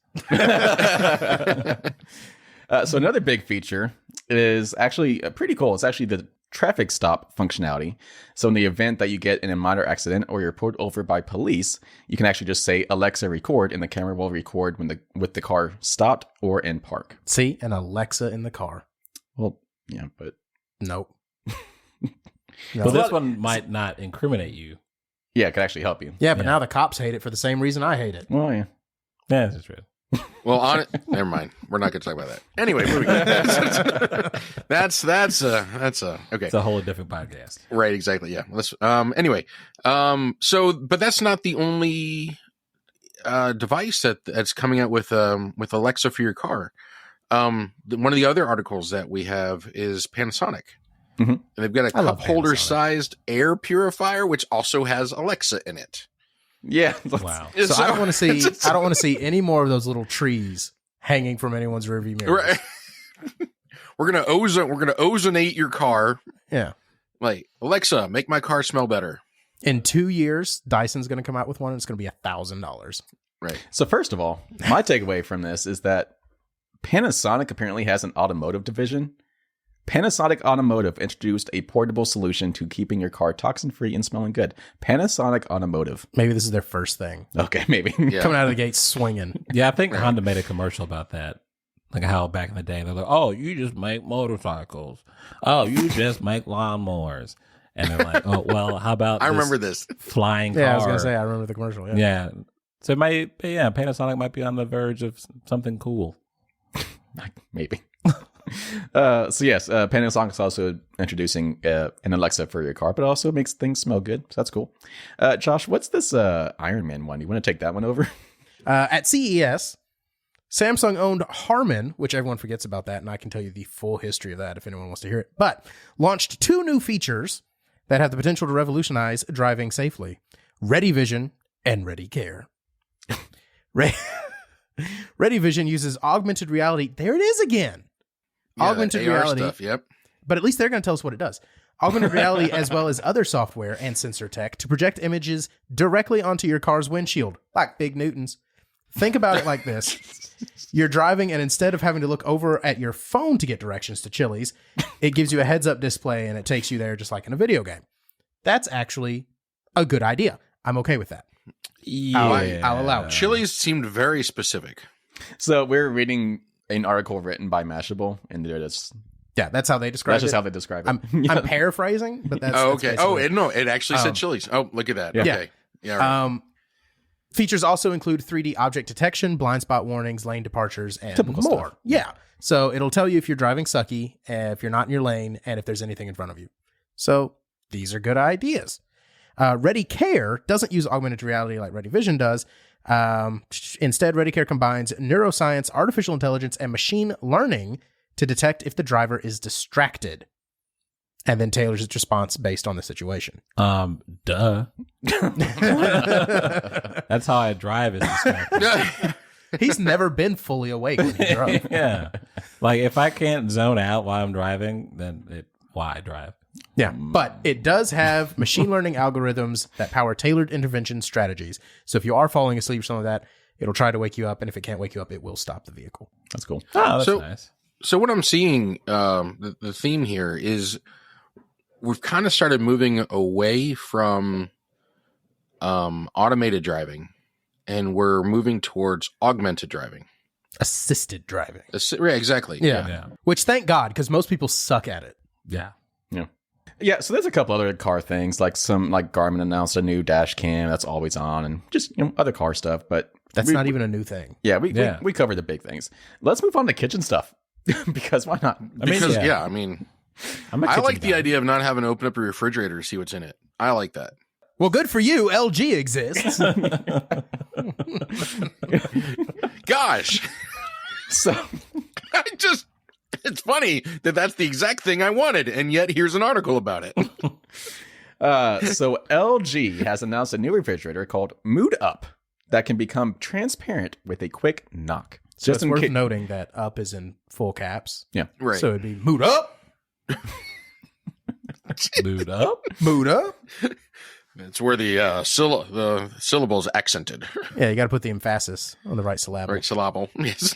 So another big feature is actually pretty cool. It's actually the traffic stop functionality. So in the event that you get in a minor accident or you're pulled over by police, you can actually just say, Alexa, record, and the camera will record with the car stopped or in park. See, an Alexa in the car. Well, yeah, but... Nope. Well, this one might not incriminate you. Yeah, it could actually help you. Yeah, but now the cops hate it for the same reason I hate it. Well, yeah. Yeah, that's true. Well, never mind. We're not going to talk about that. Anyway, moving on. That's okay. It's a whole different podcast. Right, exactly. Yeah. Anyway, but that's not the only device that's coming out with Alexa for your car. One of the other articles that we have is Panasonic. Mm-hmm. And they've got a cup holder sized air purifier, which also has Alexa in it. Yeah. Wow. So I don't want to see any more of those little trees hanging from anyone's rearview mirror. Right. We're gonna ozonate your car. Yeah. Like, Alexa, make my car smell better. In 2 years, Dyson's going to come out with one, and it's going to be $1,000. Right. So first of all, my takeaway from this is that Panasonic apparently has an automotive division. Panasonic Automotive introduced a portable solution to keeping your car toxin-free and smelling good. Panasonic Automotive. Maybe this is their first thing. Okay, maybe. Yeah. Coming out of the gate swinging. Yeah, I think Honda made a commercial about that. Like how back in the day, they're like, oh, you just make motorcycles. Oh, you just make lawnmowers. And they're like, oh, well, how about I remember this flying car? Yeah, I was going to say, I remember the commercial. Yeah. Yeah. So Panasonic might be on the verge of something cool. Maybe. Panasonic is also introducing an Alexa for your car, but it also makes things smell good. So that's cool. Josh, what's this Iron Man one? You want to take that one over? At CES, Samsung owned HARMAN, which everyone forgets about that, and I can tell you the full history of that if anyone wants to hear it, but launched 2 new features that have the potential to revolutionize driving safely. Ready Vision and Ready Care. Ready Vision uses augmented reality. There it is again. Yeah, augmented reality stuff, yep. But at least they're going to tell us what it does. Augmented reality, as well as other software and sensor tech, to project images directly onto your car's windshield, like Big Newtons. Think about it like this. You're driving, and instead of having to look over at your phone to get directions to Chili's, it gives you a heads-up display, and it takes you there just like in a video game. That's actually a good idea. I'm okay with that. Yeah. I'll allow it. Chili's seemed very specific. So we're reading an article written by Mashable, and they're just... Yeah, that's how they describe it. That's just how they describe it. I'm paraphrasing, but that's... okay. It actually said Chili's. Oh, look at that. Yeah. Okay. Yeah. Right. Features also include 3D object detection, blind spot warnings, lane departures, and typical more. Stuff. Yeah. So it'll tell you if you're driving sucky, if you're not in your lane, and if there's anything in front of you. So these are good ideas. Ready Care doesn't use augmented reality like Ready Vision does. Instead, Ready Care combines neuroscience, artificial intelligence, and machine learning to detect if the driver is distracted, and then tailors its response based on the situation. Duh. That's how I drive is distracted. He's never been fully awake when he drove. Yeah. Like if I can't zone out while I'm driving, then why drive? Yeah, but it does have machine learning algorithms that power tailored intervention strategies. So if you are falling asleep or something like that, it'll try to wake you up, and if it can't wake you up, it will stop the vehicle. That's cool. Oh, that's nice. So what I'm seeing, the theme here is we've kind of started moving away from automated driving, and we're moving towards augmented driving. Assisted driving. Right, exactly. Yeah. Which, thank God, because most people suck at it. Yeah. Yeah, so there's a couple other car things, like Garmin announced a new dash cam that's always on, and just other car stuff. But that's not even a new thing. Yeah, we cover the big things. Let's move on to kitchen stuff because why not? I like the idea of not having to open up your refrigerator to see what's in it. I like that. Well, good for you. LG exists. Gosh. So it's funny that that's the exact thing I wanted, and yet here's an article about it. So LG has announced a new refrigerator called MoodUP that can become transparent with a quick knock. So it's worth noting that up is in full caps. Yeah. Right. So it'd be MoodUP. MoodUp. It's where the syllable's accented. Yeah, you got to put the emphasis on the right syllable. Right syllable. Yes.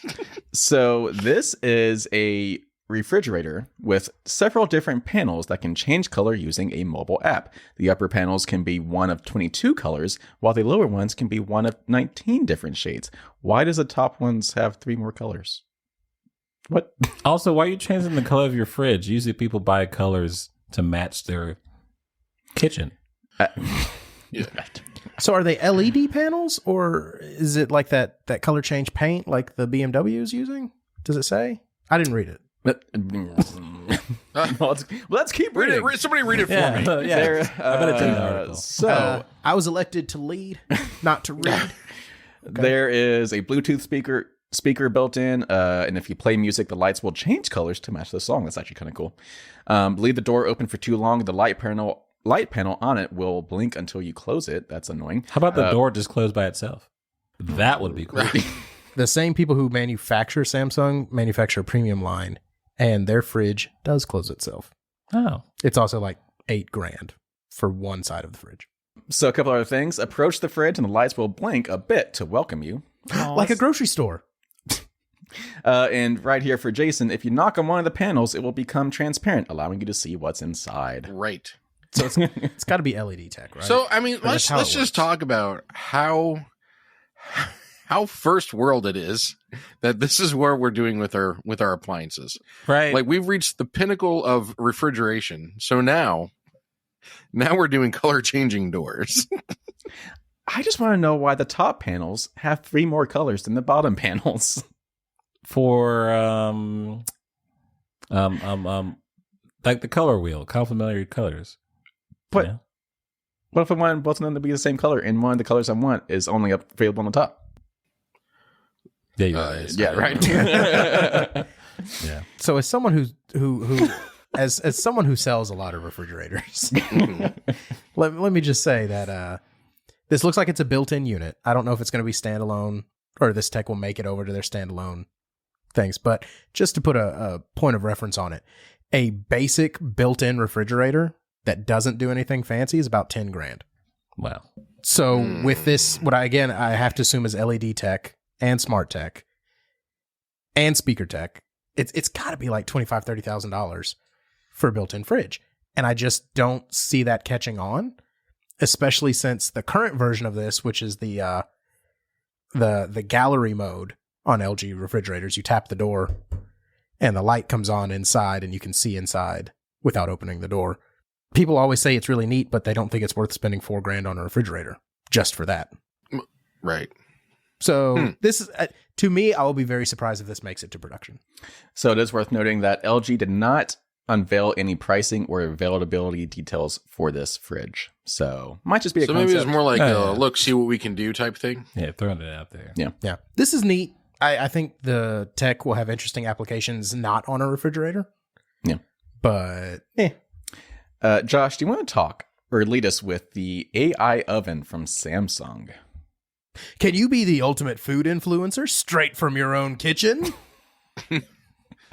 So this is a refrigerator with several different panels that can change color using a mobile app. The upper panels can be one of 22 colors, while the lower ones can be one of 19 different shades. Why does the top ones have 3 more colors? What? Also, why are you changing the color of your fridge? Usually people buy colors to match their kitchen. Yeah. So are they LED panels, or is it like that color change paint like the BMW is using? Does it say? I didn't read it. Let's keep reading. Somebody read it for me. Yeah. I bet it's in the article. So I was elected to lead, not to read. Okay. There is a Bluetooth speaker built in, and if you play music, the lights will change colors to match the song. That's actually kind of cool. Leave the door open for too long, the light panel on it will blink until you close it. That's annoying. How about the door just closed by itself? That would be cool. The same people who manufacture Samsung manufacture a premium line, and their fridge does close itself. Oh. It's also like $8,000 for one side of the fridge. So a couple other things. Approach the fridge and the lights will blink a bit to welcome you. Like a grocery store. And right here for Jason, if you knock on one of the panels, it will become transparent, allowing you to see what's inside. Right. So it's got to be LED tech, right? So, I mean, let's just talk about how first world it is that this is where we're doing with our appliances. Right. Like, we've reached the pinnacle of refrigeration. So now we're doing color changing doors. I just want to know why the top panels have 3 more colors than the bottom panels. For like the color wheel, complementary colors. But Yeah. what if I want both of them to be the same color, and one of the colors I want is only available on the top? Yeah, you're right. Yeah, right. Yeah. So as someone who as someone who sells a lot of refrigerators, let me just say that this looks like it's a built-in unit. I don't know if it's going to be standalone or this tech will make it over to their standalone things, but just to put a point of reference on it, a basic built-in refrigerator that doesn't do anything fancy is about $10,000. Wow. So with this, I have to assume is LED tech and smart tech and speaker tech, it's got to be like $25,000, $30,000 for a built-in fridge. And I just don't see that catching on, especially since the current version of this, which is the gallery mode on LG refrigerators, you tap the door and the light comes on inside and you can see inside without opening the door. People always say it's really neat, but they don't think it's worth spending $4,000 on a refrigerator just for that. Right. So this is, to me, I will be very surprised if this makes it to production. So it is worth noting that LG did not unveil any pricing or availability details for this fridge. So might just be a concept. Maybe it's more like a look, see what we can do type thing. Yeah, throwing it out there. Yeah. This is neat. I think the tech will have interesting applications not on a refrigerator. Yeah. But, Josh, do you want to talk or lead us with the AI oven from Samsung? Can you be the ultimate food influencer straight from your own kitchen?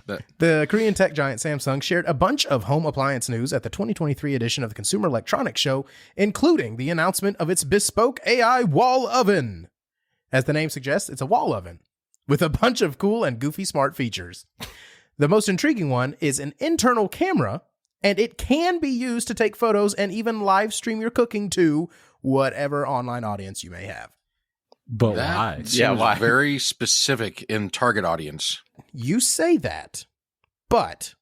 The Korean tech giant Samsung shared a bunch of home appliance news at the 2023 edition of the Consumer Electronics Show, including the announcement of its bespoke AI wall oven. As the name suggests, it's a wall oven with a bunch of cool and goofy smart features. The most intriguing one is an internal camera, and it can be used to take photos and even live stream your cooking to whatever online audience you may have. But why? Why? Very specific in target audience. You say that, but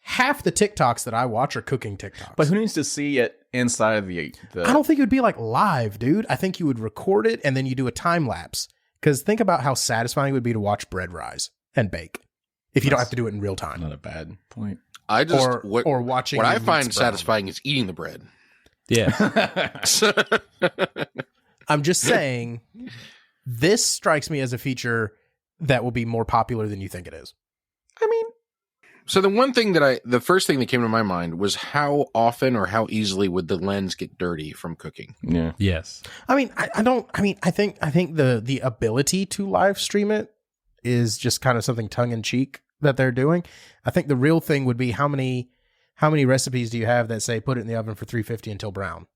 half the TikToks that I watch are cooking TikToks. But who needs to see it inside of the I don't think it would be like live, dude. I think you would record it and then you do a time lapse. Because think about how satisfying it would be to watch bread rise and bake if you don't have to do it in real time. Not a bad point. I just or watching what I your find meats brown. satisfying is eating the bread. Yeah. I'm just saying, this strikes me as a feature that will be more popular than you think it is. I mean, so the first thing that came to my mind was how often or how easily would the lens get dirty from cooking? yeah. Yes. I mean, I think the ability to live stream it is just kind of something tongue in cheek that they're doing. I think the real thing would be how many recipes do you have that say put it in the oven for 350 until brown?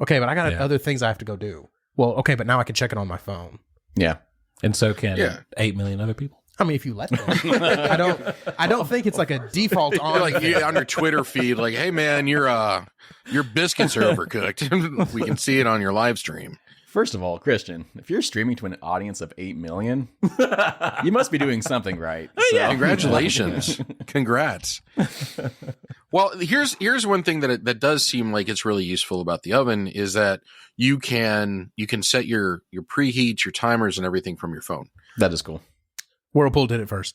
Okay, but I got other things I have to go do. Well, okay, but now I can check it on my phone. Yeah. And so can 8 million other people. I mean, if you let them. I don't think it's like a default on. Like on your Twitter feed, like, hey man, your biscuits are overcooked. We can see it on your live stream. First of all, Christian, if you're streaming to an audience of 8 million, you must be doing something right. So. Congratulations. Congrats. Well, here's one thing that does seem like it's really useful about the oven is that you can set your preheats, your timers, and everything from your phone. That is cool. Whirlpool did it first.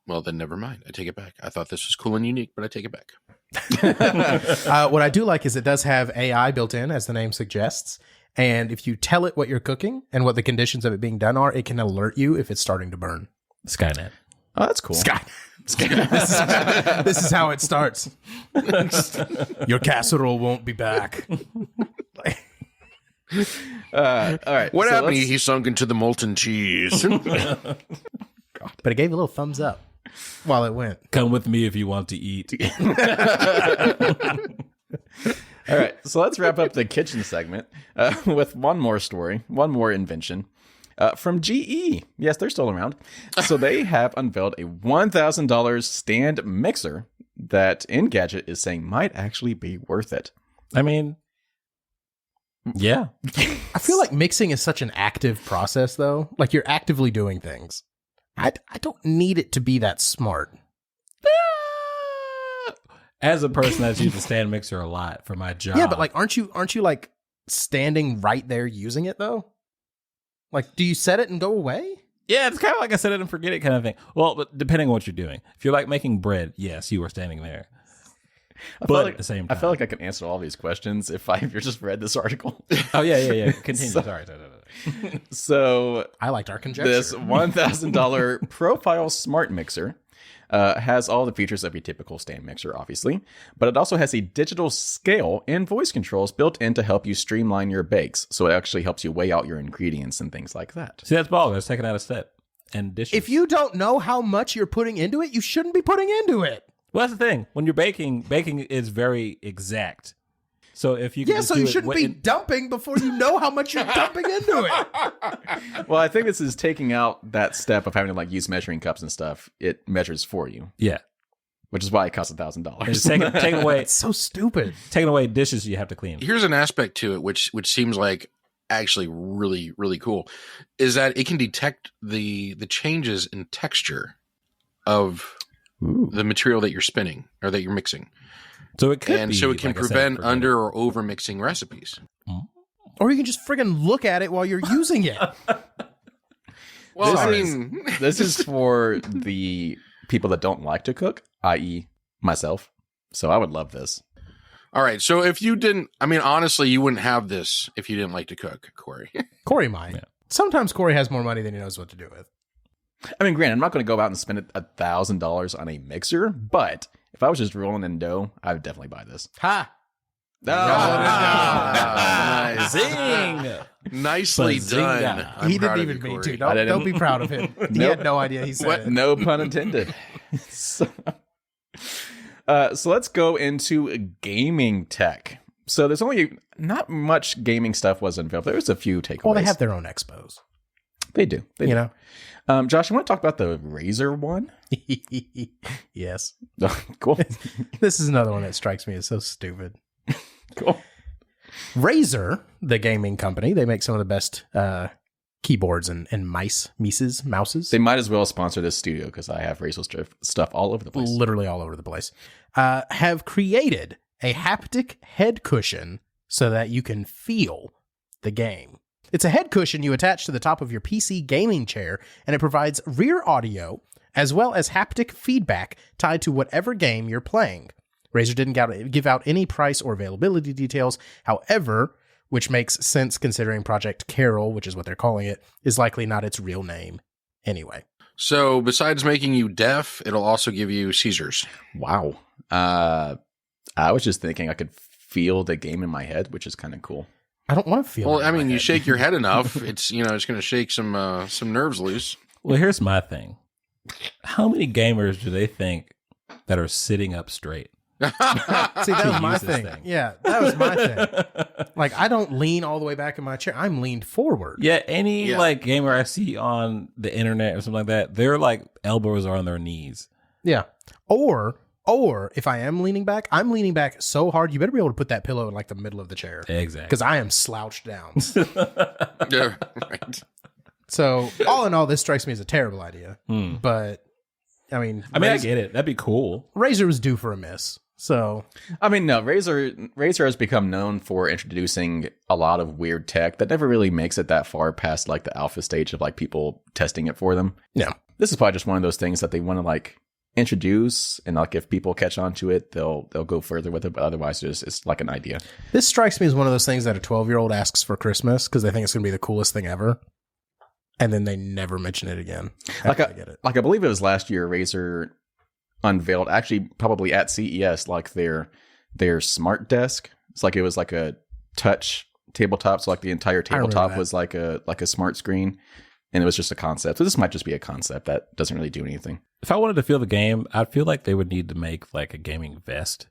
Well, then never mind. I take it back. I thought this was cool and unique, but I take it back. What I do like is it does have AI built in, as the name suggests. And if you tell it what you're cooking and what the conditions of it being done are, it can alert you if it's starting to burn. Skynet. Oh, that's cool. This is how it starts. Your casserole won't be back. All right. What happened? He sunk into the molten cheese. But it gave a little thumbs up while it went. Come with me if you want to eat. All right, so let's wrap up the kitchen segment with one more story, one more invention from GE. Yes, they're still around. So they have unveiled a $1,000 stand mixer that Engadget is saying might actually be worth it. I mean, yeah. I feel like mixing is such an active process, though. Like you're actively doing things. I don't need it to be that smart. As a person that's used the stand mixer a lot for my job. Yeah, but like, aren't you like standing right there using it though? Like, do you set it and go away? Yeah, it's kind of like I set it and forget it kind of thing. Well, but depending on what you're doing. If you're like making bread, yes, you are standing there. But at the same time, I feel like I could answer all these questions if you just read this article. Oh yeah. Continue. Sorry. So I liked our conjecture. This $1,000 profile smart mixer has all the features of a typical stand mixer, obviously, but it also has a digital scale and voice controls built in to help you streamline your bakes. So it actually helps you weigh out your ingredients and things like that. See, that's baller. It's taking out a step. And dishes. If you don't know how much you're putting into it, you shouldn't be putting into it. Well, that's the thing. When you're baking is very exact. So if you can so you shouldn't be dumping before you know how much you're dumping into it. Well, I think this is taking out that step of having to like use measuring cups and stuff. It measures for you. Yeah. Which is why it costs $1,000. It's taking away. It's so stupid. Taking away dishes you have to clean. Here's an aspect to it which seems like actually really, really cool, is that it can detect the changes in texture of the material that you're spinning or that you're mixing. So it could so it can prevent under or over mixing recipes. Or you can just friggin' look at it while you're using it. Well, this is for the people that don't like to cook, i.e. myself. So I would love this. All right. So if you didn't, honestly, you wouldn't have this if you didn't like to cook, Corey. Corey might. Yeah. Sometimes Corey has more money than he knows what to do with. Granted, I'm not going to go out and spend $1,000 on a mixer, but if I was just rolling in dough, I would definitely buy this. Ha! Nice. Zing! Nicely done. He didn't even mean to. Don't be proud of him. He had no idea he said it. No pun intended. So let's go into gaming tech. So there's only not much gaming stuff was unveiled. There was a few takeaways. Well, they have their own expos. They do. They do. Know? Josh, you want to talk about the Razer one? Yes. Oh, cool. This is another one that strikes me as so stupid. Cool. Razer, the gaming company, they make some of the best keyboards and mouses. They might as well sponsor this studio because I have Razer stuff all over the place. Literally all over the place. Have created a haptic head cushion so that you can feel the game. It's a head cushion you attach to the top of your PC gaming chair, and it provides rear audio as well as haptic feedback tied to whatever game you're playing. Razer didn't give out any price or availability details, however, which makes sense considering Project Carol, which is what they're calling it, is likely not its real name anyway. So besides making you deaf, it'll also give you seizures. Wow. I was just thinking I could feel the game in my head, which is kind of cool. I don't want to feel. Well, I mean, you shake your head enough, it's it's going to shake some nerves loose. Well, here's my thing. How many gamers do they think that are sitting up straight? See, that was my thing. Yeah, that was my thing. Like, I don't lean all the way back in my chair. I'm leaned forward. Yeah, any like gamer I see on the internet or something like that, their like elbows are on their knees. Yeah. Or if I am leaning back, I'm leaning back so hard, you better be able to put that pillow in like the middle of the chair. Exactly. Because I am slouched down. Yeah, right. So all in all, this strikes me as a terrible idea. But I mean, I get it. That'd be cool. Razer was due for a miss. So I mean, no, Razer has become known for introducing a lot of weird tech that never really makes it that far past like the alpha stage of like people testing it for them. Yeah. This is probably just one of those things that they want to like introduce, and like if people catch on to it, they'll go further with it, but otherwise it's like an idea. This strikes me as one of those things that a 12-year-old asks for Christmas because they think it's going to be the coolest thing ever, and then they never mention it again. Like I believe it was last year, Razer unveiled, actually probably at CES, like their smart desk. It's like it was like a touch tabletop, so like the entire tabletop was like a smart screen, and it was just a concept. So this might just be a concept that doesn't really do anything. If I wanted to feel the game, I'd feel like they would need to make like a gaming vest.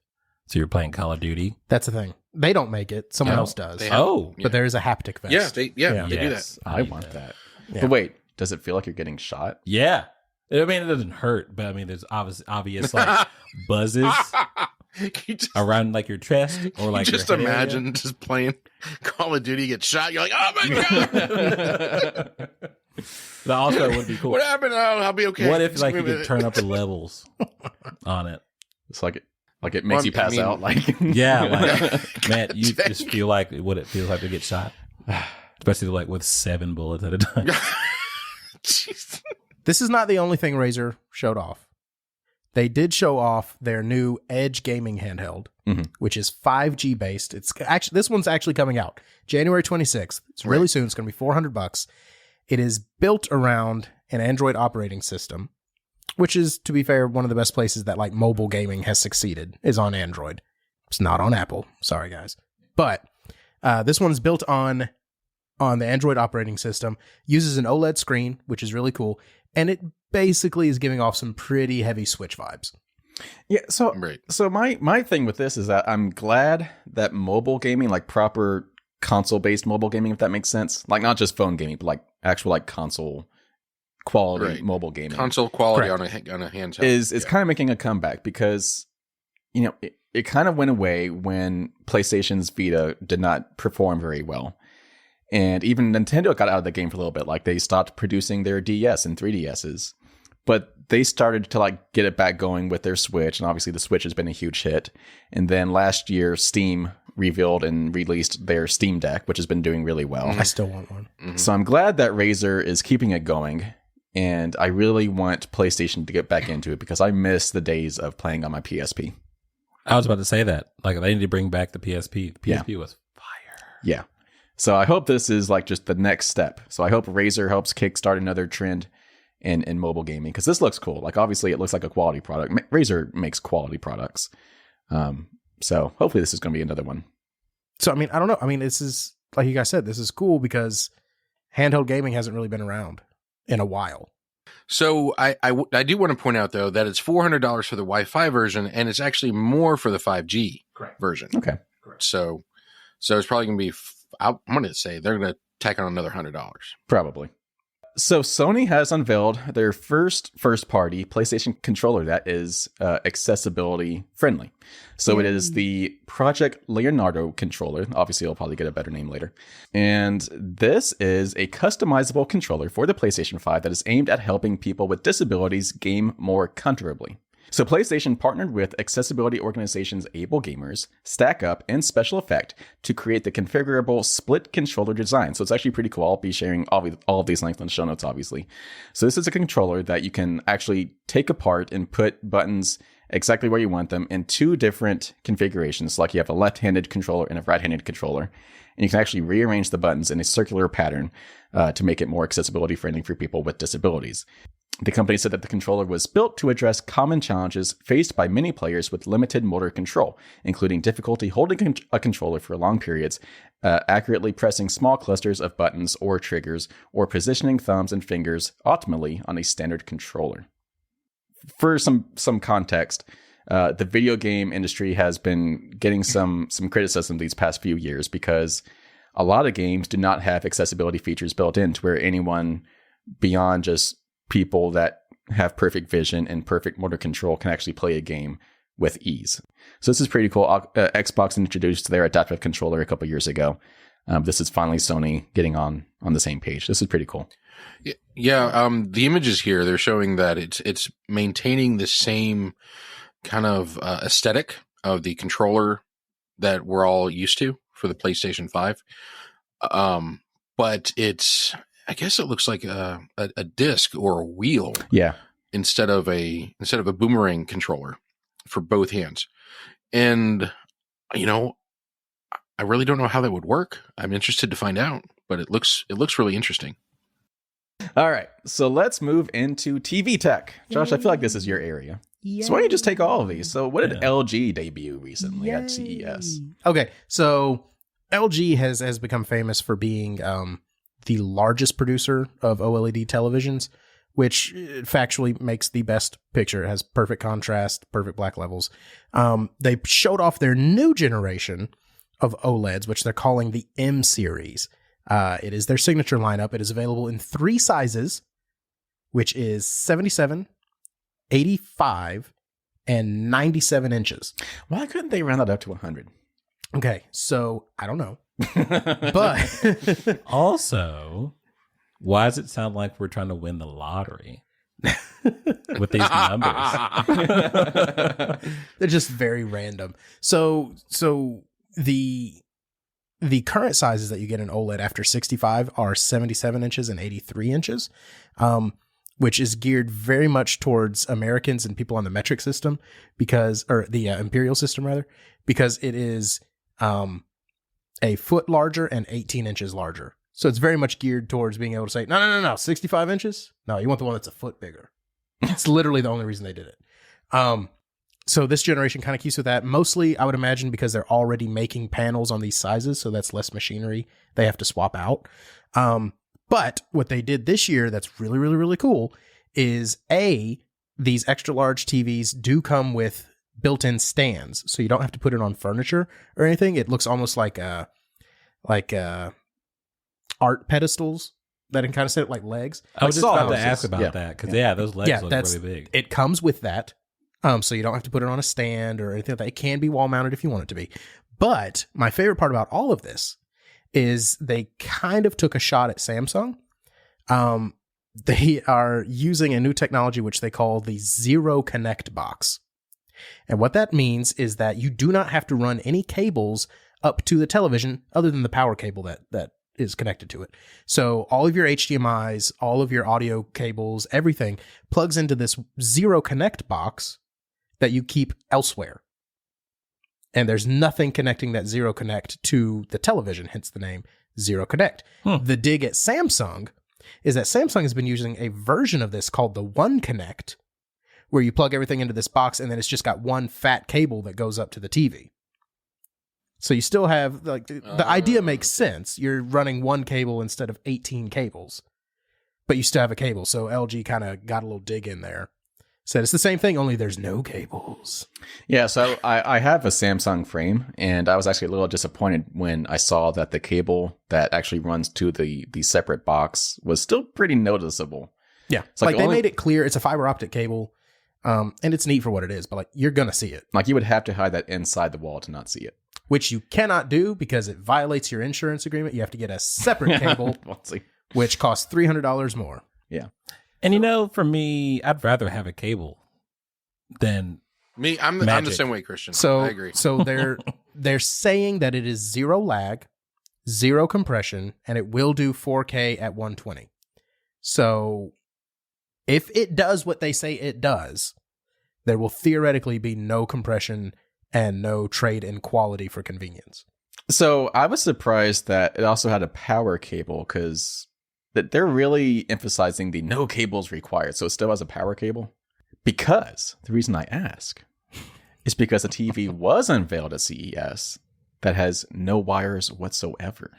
So you're playing Call of Duty. That's the thing. They don't make it. Someone else does. But there is a haptic vest. Yeah, they do that. I want that. Yeah. But wait, does it feel like you're getting shot? Yeah. I mean, it doesn't hurt, but I mean, there's obvious like buzzes around like your chest or like just your head imagine area. just playing Call of Duty, get shot. You're like, oh my god. That also would be cool. What happened? Oh, I'll be okay. What if like you could turn up the levels on it? It's like it makes you pass out. Like yeah, like man, you just feel like what it feels like to get shot, especially like with 7 bullets at a time. Jeez. This is not the only thing Razer showed off. They did show off their new Edge gaming handheld, which is 5G based. It's actually this one's actually coming out January 26th. It's really soon. It's going to be $400. It is built around an Android operating system, which is, to be fair, one of the best places that like mobile gaming has succeeded is on Android. It's not on Apple. Sorry, guys. But this one's built on the Android operating system, uses an OLED screen, which is really cool, and it basically is giving off some pretty heavy Switch vibes. Yeah, so my thing with this is that I'm glad that mobile gaming, like proper console-based mobile gaming, if that makes sense, like not just phone gaming, but like actual like console quality mobile gaming, console quality on a handheld is kind of making a comeback because it kind of went away when PlayStation's Vita did not perform very well, and even Nintendo got out of the game for a little bit. Like they stopped producing their DS and 3DSs, but they started to like get it back going with their Switch, and obviously the Switch has been a huge hit. And then last year, Steam revealed and released their Steam Deck, which has been doing really well. I still want one. So I'm glad that Razer is keeping it going, and I really want PlayStation to get back into it because I miss the days of playing on my PSP. I was about to say that. Like they need to bring back the PSP. The PSP was fire. Yeah. So I hope this is like just the next step. So I hope Razer helps kickstart another trend in mobile gaming because this looks cool. Like obviously it looks like a quality product. Razer makes quality products. So hopefully this is going to be another one. So, I mean, I don't know. I mean, this is, like you guys said, this is cool because handheld gaming hasn't really been around in a while. So I do want to point out, though, that it's $400 for the Wi-Fi version, and it's actually more for the 5G version. Okay. Correct. So it's probably going to be, I'm going to say they're going to tack on another $100. Probably. So Sony has unveiled their first-party PlayStation controller that is accessibility friendly. So it is the Project Leonardo controller. Obviously, it'll probably get a better name later. And this is a customizable controller for the PlayStation 5 that is aimed at helping people with disabilities game more comfortably. So PlayStation partnered with accessibility organizations Able Gamers, Stack Up, and Special Effect to create the configurable split controller design. So it's actually pretty cool. I'll be sharing all of these links in the show notes, obviously. So this is a controller that you can actually take apart and put buttons exactly where you want them in two different configurations. Like you have a left-handed controller and a right-handed controller. And you can actually rearrange the buttons in a circular pattern to make it more accessibility friendly for people with disabilities. The company said that the controller was built to address common challenges faced by many players with limited motor control, including difficulty holding a controller for long periods, accurately pressing small clusters of buttons or triggers, or positioning thumbs and fingers optimally on a standard controller. For some context, the video game industry has been getting some criticism these past few years because a lot of games do not have accessibility features built in to where anyone beyond just people that have perfect vision and perfect motor control can actually play a game with ease. So this is pretty cool. Xbox introduced their adaptive controller a couple years ago. This is finally Sony getting on the same page. This is pretty cool. Yeah. The images here, they're showing that it's maintaining the same kind of aesthetic of the controller that we're all used to for the PlayStation 5. But I guess it looks like a disc or a wheel. Yeah. Instead of a boomerang controller for both hands. And, I really don't know how that would work. I'm interested to find out, but it looks really interesting. All right. So let's move into TV tech. Josh, I feel like this is your area. Yay. So why don't you just take all of these? So what did LG debut recently at CES? Okay. So LG has become famous for being the largest producer of OLED televisions, which factually makes the best picture. It has perfect contrast, perfect black levels. They showed off their new generation of OLEDs, which they're calling the M series. It is their signature lineup. It is available in 3 sizes, which is 77, 85, and 97 inches. Why couldn't they round that up to 100? Okay, so I don't know. But also, why does it sound like we're trying to win the lottery with these numbers? They're just very random. So the current sizes that you get in OLED after 65 are 77 inches and 83 inches, which is geared very much towards Americans and people on the metric system or the imperial system rather, because it is a foot larger and 18 inches larger. So it's very much geared towards being able to say, no, 65 inches? No, you want the one that's a foot bigger. It's literally the only reason they did it. So this generation kind of keeps with that. Mostly, I would imagine, because they're already making panels on these sizes, so that's less machinery they have to swap out. But what they did this year that's really, really, really cool is, these extra large TVs do come with built-in stands, so you don't have to put it on furniture or anything. It looks almost like art pedestals that can kind of set up like legs. I was just about to ask about that because those legs look really big. It comes with that, so you don't have to put it on a stand or anything like that. It can be wall mounted if you want it to be. But my favorite part about all of this is they kind of took a shot at Samsung. They are using a new technology which they call the Zero Connect box. And what that means is that you do not have to run any cables up to the television other than the power cable that is connected to it. So all of your HDMIs, all of your audio cables, everything plugs into this Zero Connect box that you keep elsewhere. And there's nothing connecting that Zero Connect to the television, hence the name Zero Connect. The dig at Samsung is that Samsung has been using a version of this called the One Connect, where you plug everything into this box and then it's just got one fat cable that goes up to the TV. So you still have, like, the idea makes sense. You're running one cable instead of 18 cables, but you still have a cable. So LG kind of got a little dig in there. Said it's the same thing, only there's no cables. Yeah, so I have a Samsung frame, and I was actually a little disappointed when I saw that the cable that actually runs to the separate box was still pretty noticeable. Yeah, It's like they only- made it clear it's a fiber optic cable, and it's neat for what it is, but like you're going to see it. Like you would have to hide that inside the wall to not see it. Which you cannot do because it violates your insurance agreement. You have to get a separate cable, We'll see. which costs $300 more. Yeah. And for me, I'd rather have a cable than Me, I'm the Magic. same way, Christian. So I agree. So they're saying that it is 0 lag, 0 compression, and it will do 4K at 120. So if it does what they say it does, there will theoretically be no compression and no trade in quality for convenience. So I was surprised that it also had a power cable because they're really emphasizing the no cables required. So it still has a power cable. Because the reason I ask is because a TV was unveiled at CES that has no wires whatsoever.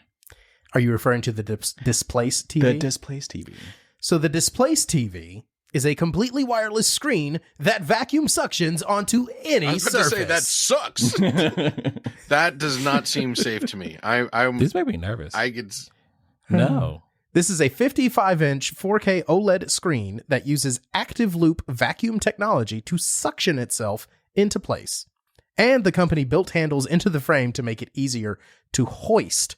Are you referring to the Displace TV? The Displace TV. So the Displace TV is a completely wireless screen that vacuum suctions onto any I was about surface. to say that sucks. That does not seem safe to me. these make me nervous. I could. No. This is a 55-inch 4K OLED screen that uses active loop vacuum technology to suction itself into place. And the company built handles into the frame to make it easier to hoist.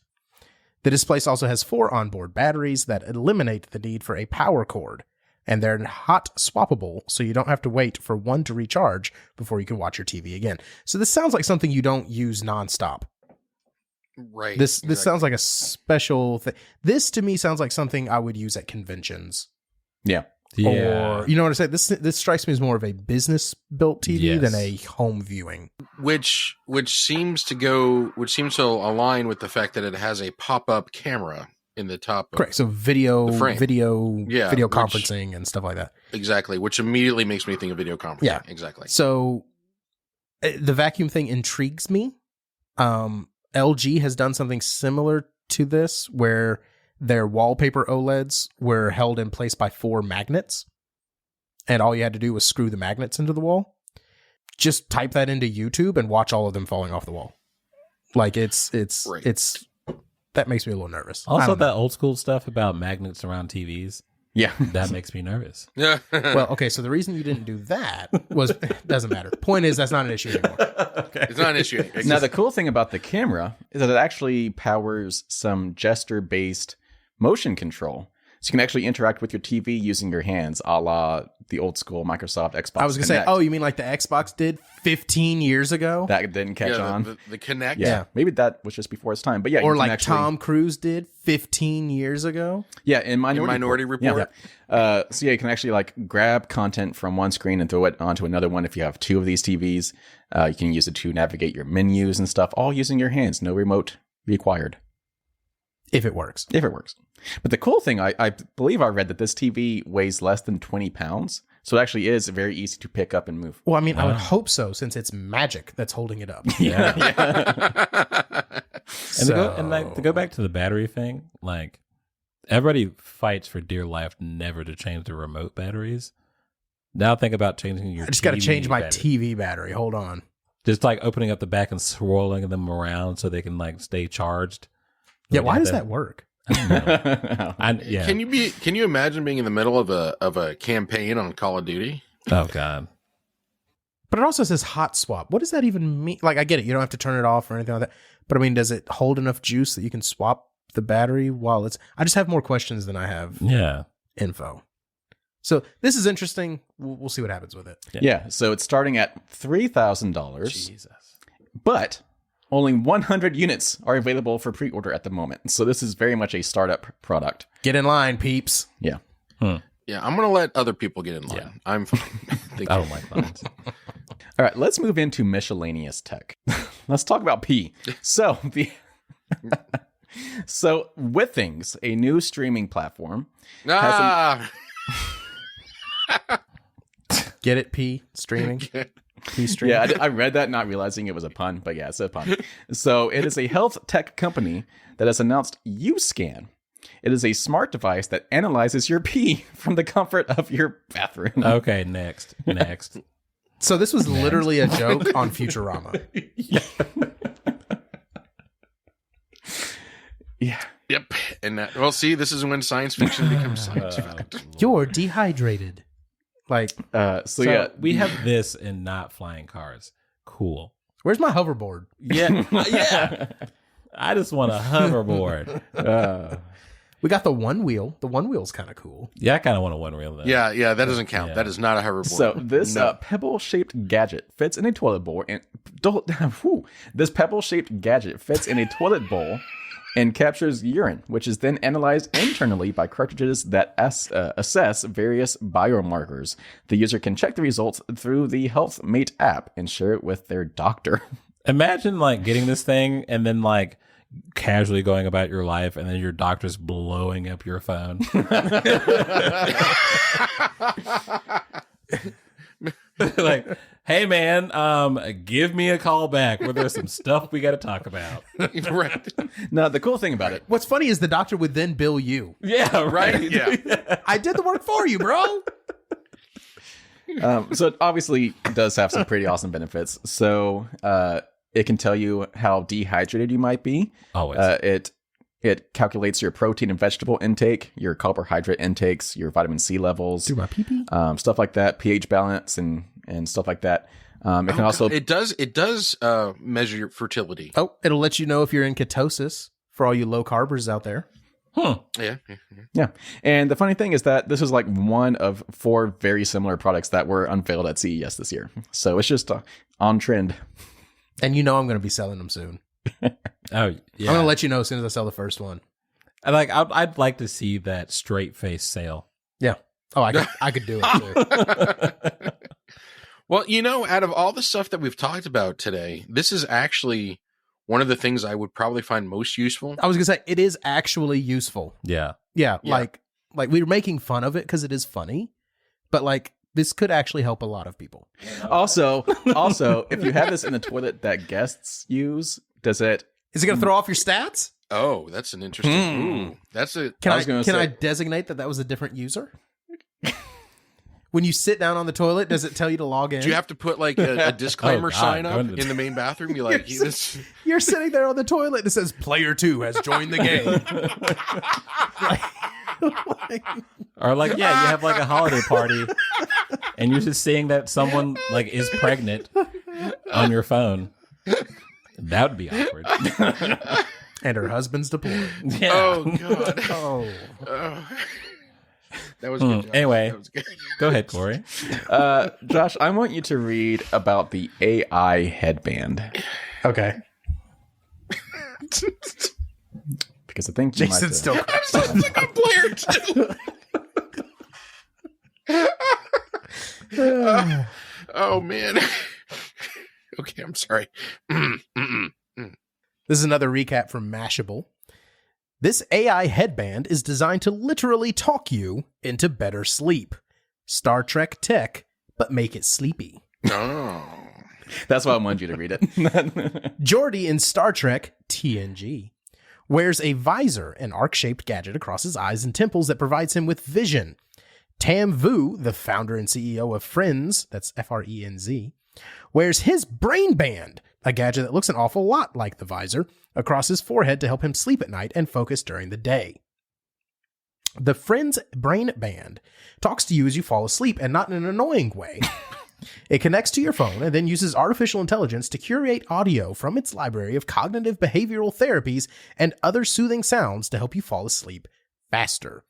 The Displace also has 4 onboard batteries that eliminate the need for a power cord. And they're hot swappable, so you don't have to wait for one to recharge before you can watch your TV again. So this sounds like something you don't use nonstop. Right. This exactly. sounds like a special thing. This to me sounds like something I would use at conventions. Yeah. Yeah. Or, you know what I say? This strikes me as more of a business built TV Yes. than a home viewing. which seems to align with the fact that it has a pop-up camera in the top. Of, Correct. So video The frame. video Yeah, video which- conferencing and stuff like that. Exactly, which immediately makes me think of video conferencing. Yeah. Exactly. So the vacuum thing intrigues me. LG has done something similar to this where their wallpaper OLEDs were held in place by 4 magnets. And all you had to do was screw the magnets into the wall. Just type that into YouTube and watch all of them falling off the wall. Like it's Right. that makes me a little nervous. I Also, don't know. that old school stuff about magnets around TVs, Yeah. that makes me nervous. Yeah. Well, okay, so the reason you didn't do that was doesn't matter. Point is that's not an issue anymore. It's not an issue. Now, the cool thing about the camera is that it actually powers some gesture-based motion control. So you can actually interact with your TV using your hands, a la the old school Microsoft Xbox I was gonna say, Connect. oh, you mean like the Xbox did 15 years ago? That didn't catch yeah, on. the Kinect. Yeah. Maybe that was just before its time. But yeah, or you can like actually, Tom Cruise did 15 years ago? Yeah, in Minority Report. Yeah. So yeah, you can actually like grab content from one screen and throw it onto another one. If you have 2 of these TVs, you can use it to navigate your menus and stuff, all using your hands. No remote required. If it works. If it works. But the cool thing, I believe I read that this TV weighs less than 20 pounds. So it actually is very easy to pick up and move. Well, I mean, I would hope so, since it's magic that's holding it up. Yeah. And So- to go back to the battery thing, like everybody fights for dear life never to change the remote batteries. Now think about changing your I just got to TV change my battery. TV battery. Hold on. Just like opening up the back and swirling them around so they can like stay charged. Yeah, Like, why have does that work? I don't know. Yeah. Can you imagine being in the middle of a campaign on Call of Duty? Oh God. But it also says hot swap. What does that even mean? Like, I get it. You don't have to turn it off or anything like that. But I mean, does it hold enough juice that you can swap the battery while it's... I just have more questions than I have Yeah. info. So this is interesting. We'll see what happens with it. Yeah, so it's starting at $3,000, Jesus. but only 100 units are available for pre-order at the moment. So this is very much a startup product. Get in line, peeps. Yeah. Yeah, I'm going to let other people get in line. Yeah. I'm fine. Thank I you. don't like lines. All right, let's move into miscellaneous tech. Let's talk about pee. So so with things, a new streaming platform. Ah, Get it, P? Streaming? P streaming? Yeah, I read that not realizing it was a pun, but yeah, it's a pun. So it is a health tech company that has announced UScan. It is a smart device that analyzes your pee from the comfort of your bathroom. Okay, next. So this was literally a joke on Futurama. Yeah. Yep. And well, see, this is when science fiction becomes science fiction. You're dehydrated. Like, So yeah, we have this and not flying cars. Cool. where's my hoverboard? Yeah. Yeah. I just want a hoverboard. We got the one wheel. The one wheel's kind of cool. Yeah, I kind of want a one wheel though. Yeah, that doesn't count. Yeah. That is not a hoverboard. So this pebble-shaped gadget fits in a toilet bowl, and this pebble-shaped gadget fits in a toilet bowl and captures urine, which is then analyzed internally by cartridges that assess various biomarkers. The user can check the results through the Health Mate app and share it with their doctor. Imagine like getting this thing and then like casually going about your life, and then your doctor's blowing up your phone. Like, hey man, give me a call back where there's some stuff we got to talk about. Right. Now, the cool thing about it, What's funny is the doctor would then bill you. Yeah, right. Yeah. I did the work for you, bro. so it obviously does have some pretty awesome benefits. So it can tell you how dehydrated you might be. Always. It calculates your protein and vegetable intake, your carbohydrate intakes, your vitamin C levels, Do my pee-pee? stuff like that, pH balance and stuff like that. It can also It does measure your fertility. Oh, it'll let you know if you're in ketosis for all you low carbers out there. Yeah. Yeah. And the funny thing is that this is like one of 4 very similar products that were unveiled at CES this year. So it's just on trend. And you know I'm going to be selling them soon. Oh, yeah. I'm going to let you know as soon as I sell the first one. I'd like to see that straight face sale. Yeah. Oh, I could do it too. Well, out of all the stuff that we've talked about today, this is actually one of the things I would probably find most useful. I was going to say, it is actually useful. Yeah. Yeah. Yeah. Like we were making fun of it because it is funny, but like this could actually help a lot of people. Also, if you have this in the toilet that guests use, is it going to throw off your stats? Oh, that's an interesting. Ooh, that's a. Can was gonna can say- I designate that was a different user? When you sit down on the toilet, does it tell you to log in? Do you have to put like a disclaimer Oh, God, sign go up into the- in the main bathroom? You're like, this. You're sitting there on the toilet and it says player 2 has joined the game. Or like, yeah, you have like a holiday party and you're just seeing that someone like is pregnant on your phone. That would be awkward. And her husband's deployed. Yeah. Oh God. Oh. That was good. Josh. Anyway. That was good. Go ahead, Corey. Josh, I want you to read about the AI headband. Okay. Because I think you might, Jason's still Sounds like a player too. Oh man. Okay, I'm sorry. This is another recap from Mashable. This AI headband is designed to literally talk you into better sleep. Star Trek tech, but make it sleepy. Oh. That's why I wanted you to read it. Geordi in Star Trek TNG wears a visor, an arc-shaped gadget across his eyes and temples that provides him with vision. Tam Vu, the founder and CEO of Friends, that's Frenz, wears his brain band, a gadget that looks an awful lot like the visor, across his forehead to help him sleep at night and focus during the day. The Friends brain band talks to you as you fall asleep and not in an annoying way. It connects to your phone and then uses artificial intelligence to curate audio from its library of cognitive behavioral therapies and other soothing sounds to help you fall asleep faster.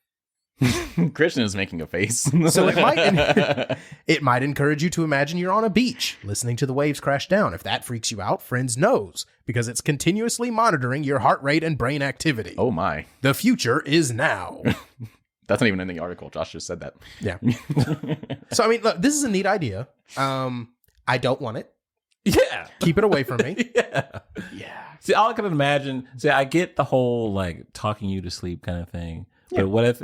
Christian is making a face. So it might encourage you to imagine you're on a beach, listening to the waves crash down. If that freaks you out, Friends knows, because it's continuously monitoring your heart rate and brain activity. Oh my. The future is now. That's not even in the article. Josh just said that. Yeah. So, I mean, look, this is a neat idea. I don't want it. Yeah. Keep it away from me. Yeah. See, all I can imagine, I get the whole like talking you to sleep kind of thing. But what if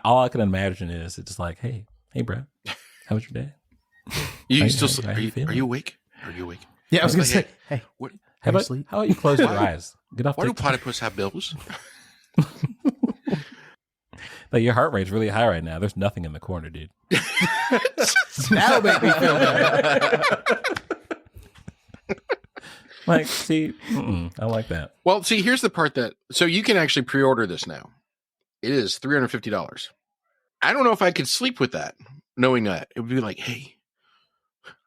all I can imagine is it's just like, hey, bro, how was your day? You How still you- how you feeling? are you awake? Are you awake? Yeah, I was going to Hey, say, hey, What? How you about sleep? how about you close your eyes? Get off Why do TikTok. platypus have bills? Like, your heart rate's really high right now. There's nothing in the corner, dude. That'll make me feel better. Like, see, I like that. Well, see, here's the part so you can actually pre-order this now. It is $350. I don't know if I could sleep with that, knowing that. It would be like, hey,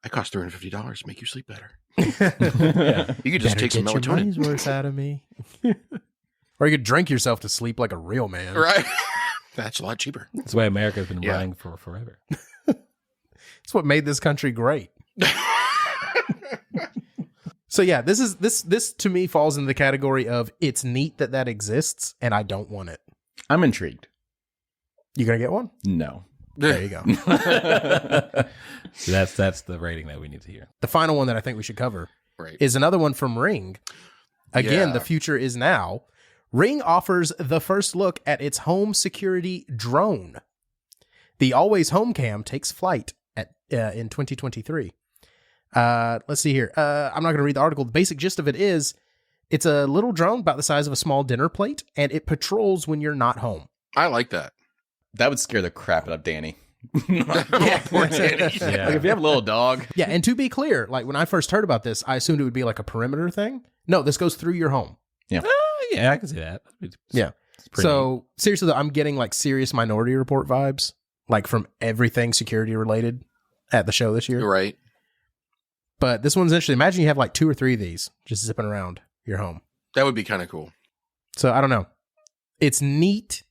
I cost $350 to make you sleep better. Yeah. You could just take some Your melatonin. money's worth out of me. Or you could drink yourself to sleep like a real man. Right. That's a lot cheaper. That's the way America's been running for forever. It's what made this country great. So yeah, this to me falls in the category of it's neat that exists, and I don't want it. I'm intrigued. You gonna get one? No. There you go. So that's the rating that we need to hear. The final one that I think we should cover Right. is another one from Ring. Again, Yeah. the future is now. Ring offers the first look at its home security drone. The Always Home Cam takes flight in 2023. Let's see here. I'm not going to read the article. The basic gist of it is it's a little drone about the size of a small dinner plate, and it patrols when you're not home. I like that. That would scare the crap out of Danny. Poor Danny. Yeah. Like, if you have a little dog. Yeah, and to be clear, like when I first heard about this, I assumed it would be like a perimeter thing. No, this goes through your home. Yeah, I can see that. Yeah. It's pretty neat. So seriously, though, I'm getting like serious Minority Report vibes, like from everything security related at the show this year. Right. But this one's interesting. Imagine you have like 2 or 3 of these just zipping around your home. That would be kind of cool. So I don't know. It's neat,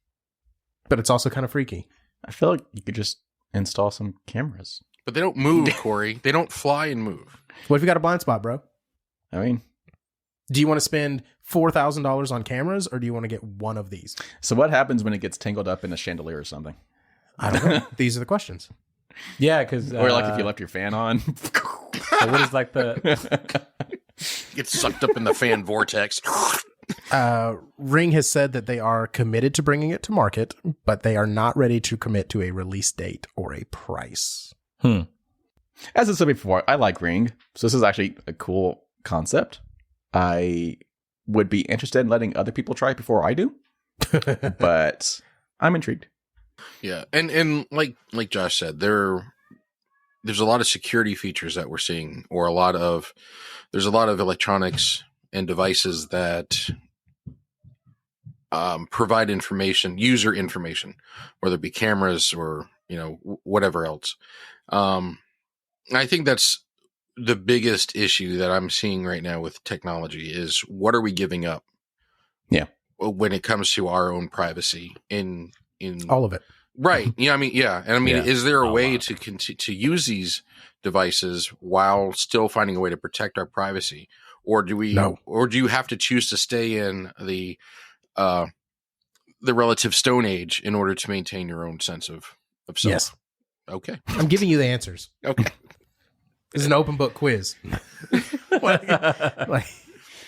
but it's also kind of freaky. I feel like you could just install some cameras. But they don't move, Corey. They don't fly and move. What if you got a blind spot, bro? I mean, Do you want to spend $4,000 on cameras, or do you want to get one of these? so what happens when it gets tangled up in a chandelier or something? I don't know. These are the questions. Yeah, because Or like if you left your fan on. what is like the Get sucked up in the fan vortex. Ring has said that they are committed to bringing it to market, but they are not ready to commit to a release date or a price. As I said before, I like Ring. So this is actually a cool concept. I would be interested in letting other people try it before I do. But I'm intrigued. Yeah. And like Josh said, there's a lot of security features that we're seeing, or there's a lot of electronics and devices that provide information, user information, whether it be cameras or, whatever else. I think that's the biggest issue that I'm seeing right now with technology is what are we giving up? Yeah. When it comes to our own privacy in All of it. right. Yeah. And Yeah. is there a way lot. to use these devices while still finding a way to protect our privacy? Or do we, No. or do you have to choose to stay in the relative Stone Age in order to maintain your own sense of self? Yes. Okay. I'm giving you the answers. Okay. This is an open book quiz. Like, I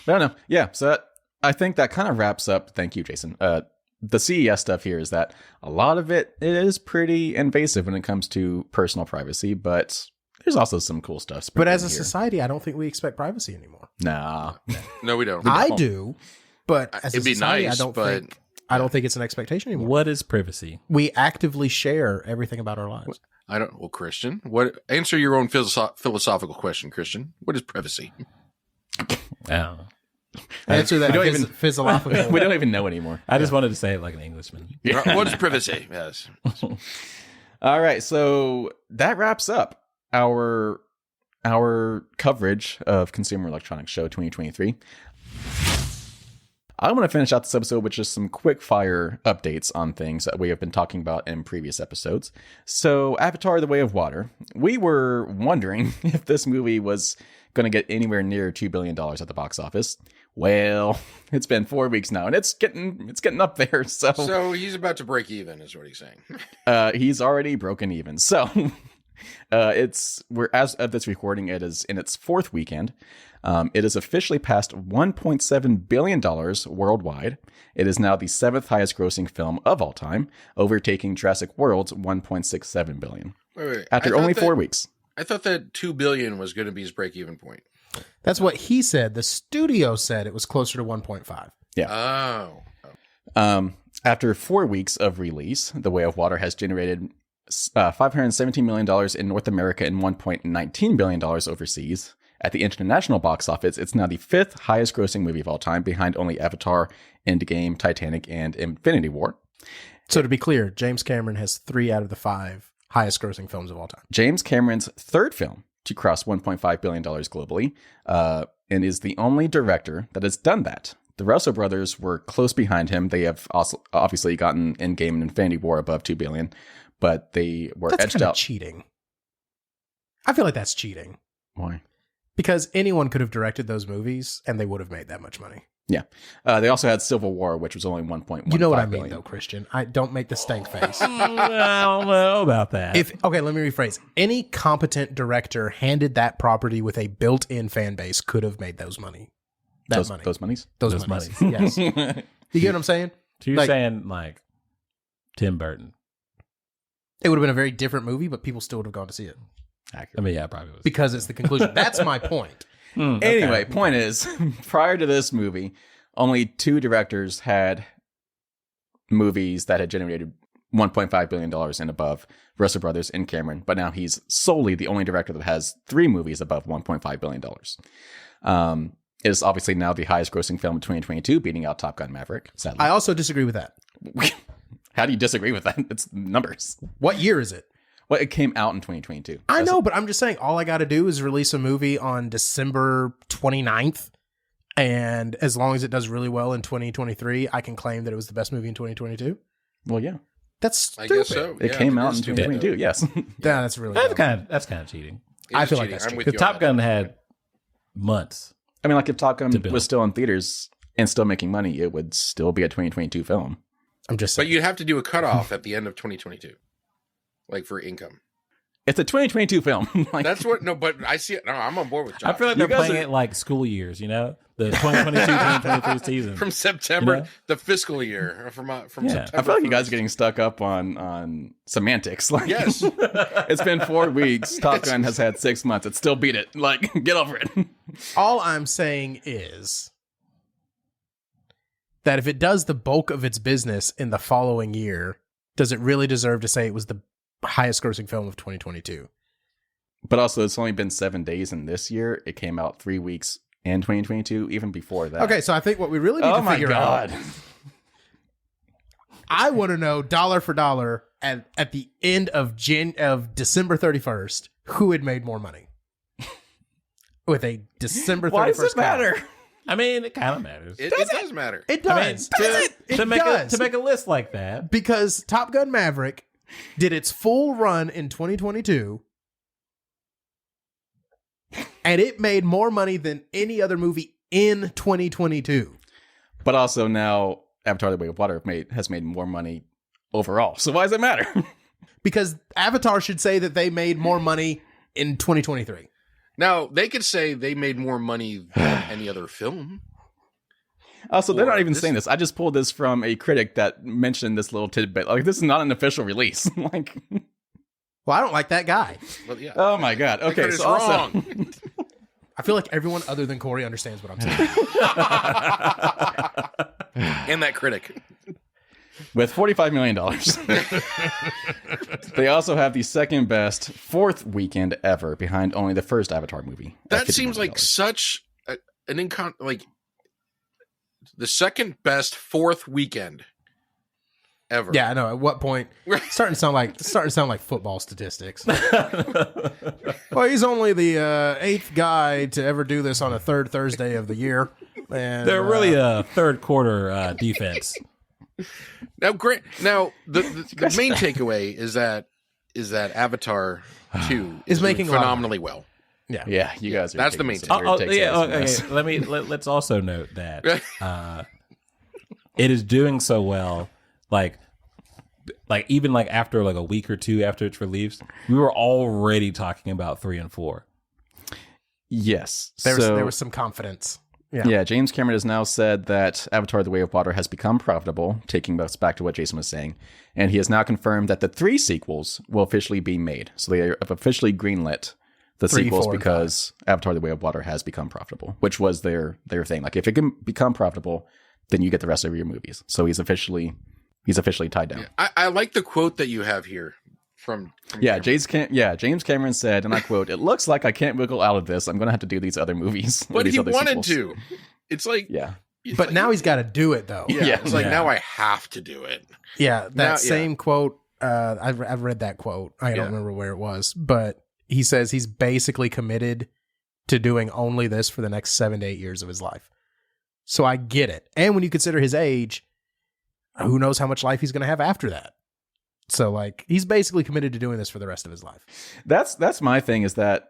don't know. Yeah. So I think that kind of wraps up. Thank you, Jason. The CES stuff here is that a lot of it is pretty invasive when it comes to personal privacy, but there's also some cool stuff. but as a here. society, I don't think we expect privacy anymore. Nah. No, we don't. I do, but as It'd a be society, nice, I but don't think it's an expectation anymore. what is privacy? We actively share everything about our lives. I don't. Well, Christian, answer your own philosophical question, Christian. What is privacy? Oh. Answer that we don't even- physiological. We don't even know anymore. I just wanted to say it like an Englishman. What is privacy? Yes. All right, so that wraps up our coverage of Consumer Electronics Show 2023. I want to finish out this episode with just some quick fire updates on things that we have been talking about in previous episodes. So, Avatar: The Way of Water. We were wondering if this movie was going to get anywhere near $2 billion at the box office. Well, it's been 4 weeks now, and it's getting up there. So he's about to break even, is what he's saying. He's already broken even. So we're as of this recording, it is in its 4th weekend. It has officially passed $1.7 billion worldwide. It is now the 7th highest grossing film of all time, overtaking Jurassic World's $1.67 billion. Wait. After only 4 weeks. I thought that $2 billion was going to be his break-even point. That's what he said. The studio said it was closer to 1.5. Oh. After 4 weeks of release, The Way of Water has generated $517 million in North America and $1.19 billion overseas. At the international box office, it's now the 5th highest grossing movie of all time, behind only Avatar, Endgame, Titanic, and Infinity War. So to be clear, James Cameron has 3 out of the 5 highest grossing films of all time. James Cameron's third film to cross $1.5 billion globally, and is the only director that has done that. The Russo brothers were close behind him. They have also obviously gotten Endgame and Infinity War above $2 billion, but they were edged out. Cheating. I feel like that's cheating. Why? Because anyone could have directed those movies and they would have made that much money. Yeah. They also had Civil War, which was only 1.1. You know what I mean, though, Christian. I don't make the stank face. I don't know about that. Okay, let me rephrase. Any competent director handed that property with a built-in fan base could have made those money. Those monies? Those monies. Yes. You get what I'm saying? So you're saying like Tim Burton. It would have been a very different movie, but people still would have gone to see it. Accurate. I mean, yeah, probably was. Because it's the conclusion. That's my point. Anyway, point is, prior to this movie, only 2 directors had movies that had generated $1.5 billion and above, Russo brothers and Cameron, but now he's solely the only director that has 3 movies above $1.5 billion. It is obviously now the highest grossing film of 2022, beating out Top Gun Maverick, sadly. I also disagree with that. How do you disagree with that? It's numbers. What year is it? Well, it came out in 2022. I know, but I'm just saying all I got to do is release a movie on December 29th. And as long as it does really well in 2023, I can claim that it was the best movie in 2022. Well, yeah. That's stupid. I guess so. It came out in 2022, yes. Yeah, that's really that's kind of cheating. I feel like that's cheating. Because Top Gun had months. I mean, like if Top Gun was still in theaters and still making money, it would still be a 2022 film. I'm just saying. But you'd have to do a cutoff at the end of 2022. Like for income. It's a 2022 film. That's what, no, but I see it. No, I'm on board with Josh. I feel like they're playing it like school years, you know? The 2022-2023 season. From September, the fiscal year. From September. I feel like you guys are getting stuck up on semantics. Like, yes. It's been 4 weeks. Top Gun has had 6 months. It still beat it. Like, get over it. All I'm saying is that if it does the bulk of its business in the following year, does it really deserve to say it was the highest grossing film of 2022? But also, it's only been 7 days in this year. It came out 3 weeks in 2022, even before that. Okay, so I think what we really need to figure out. I want to know dollar for dollar at the end of December 31st, who had made more money with a December 31st. Why does it matter? I mean, it kind of matters. It does matter. It does. To make a list like that, because Top Gun Maverick did its full run in 2022, and it made more money than any other movie in 2022. But also now, Avatar: The Way of Water has made more money overall. So why does it matter? Because Avatar should say that they made more money in 2023. Now, they could say they made more money than any other film. Also, they're not even saying this. I just pulled this from a critic that mentioned this little tidbit. Like, this is not an official release. Like, well, I don't like that guy. Well, yeah. Oh my god. Okay, so wrong. I feel like everyone other than Corey understands what I'm saying. And that critic. With $45 million. They also have the second best 4th weekend ever, behind only the first Avatar movie. That seems like such an like the second best 4th weekend ever. Yeah, I know. At what point? It's starting to sound like football statistics. Well, he's only the 8th guy to ever do this on a 3rd Thursday of the year. And they're really a third quarter defense. Now, the main takeaway is that Avatar 2 is making phenomenally well. Yeah, you guys are. That's the main takeaway. Let's also note that it is doing so well. Like even like after like a week or two after its release, we were already talking about 3 and 4. Yes, there was some confidence. Yeah, James Cameron has now said that Avatar: The Way of Water has become profitable, taking us back to what Jason was saying. And he has now confirmed that the 3 sequels will officially be made. So they have officially greenlit the 3, sequels because Avatar: The Way of Water has become profitable, which was their thing. Like, if it can become profitable, then you get the rest of your movies. So he's officially He's officially tied down. Yeah, I like the quote that you have here from James Cameron said, and I quote, "It looks like I can't wiggle out of this. I'm going to have to do these other movies." But he wanted to. It's like, but now he's got to do it though. Yeah, it's like now I have to do it. Yeah, that same quote. I've read that quote. I don't remember where it was, but he says he's basically committed to doing only this for the next 7 to 8 years of his life. So I get it. And when you consider his age, who knows how much life he's going to have after that. So like he's basically committed to doing this for the rest of his life. That's my thing, is that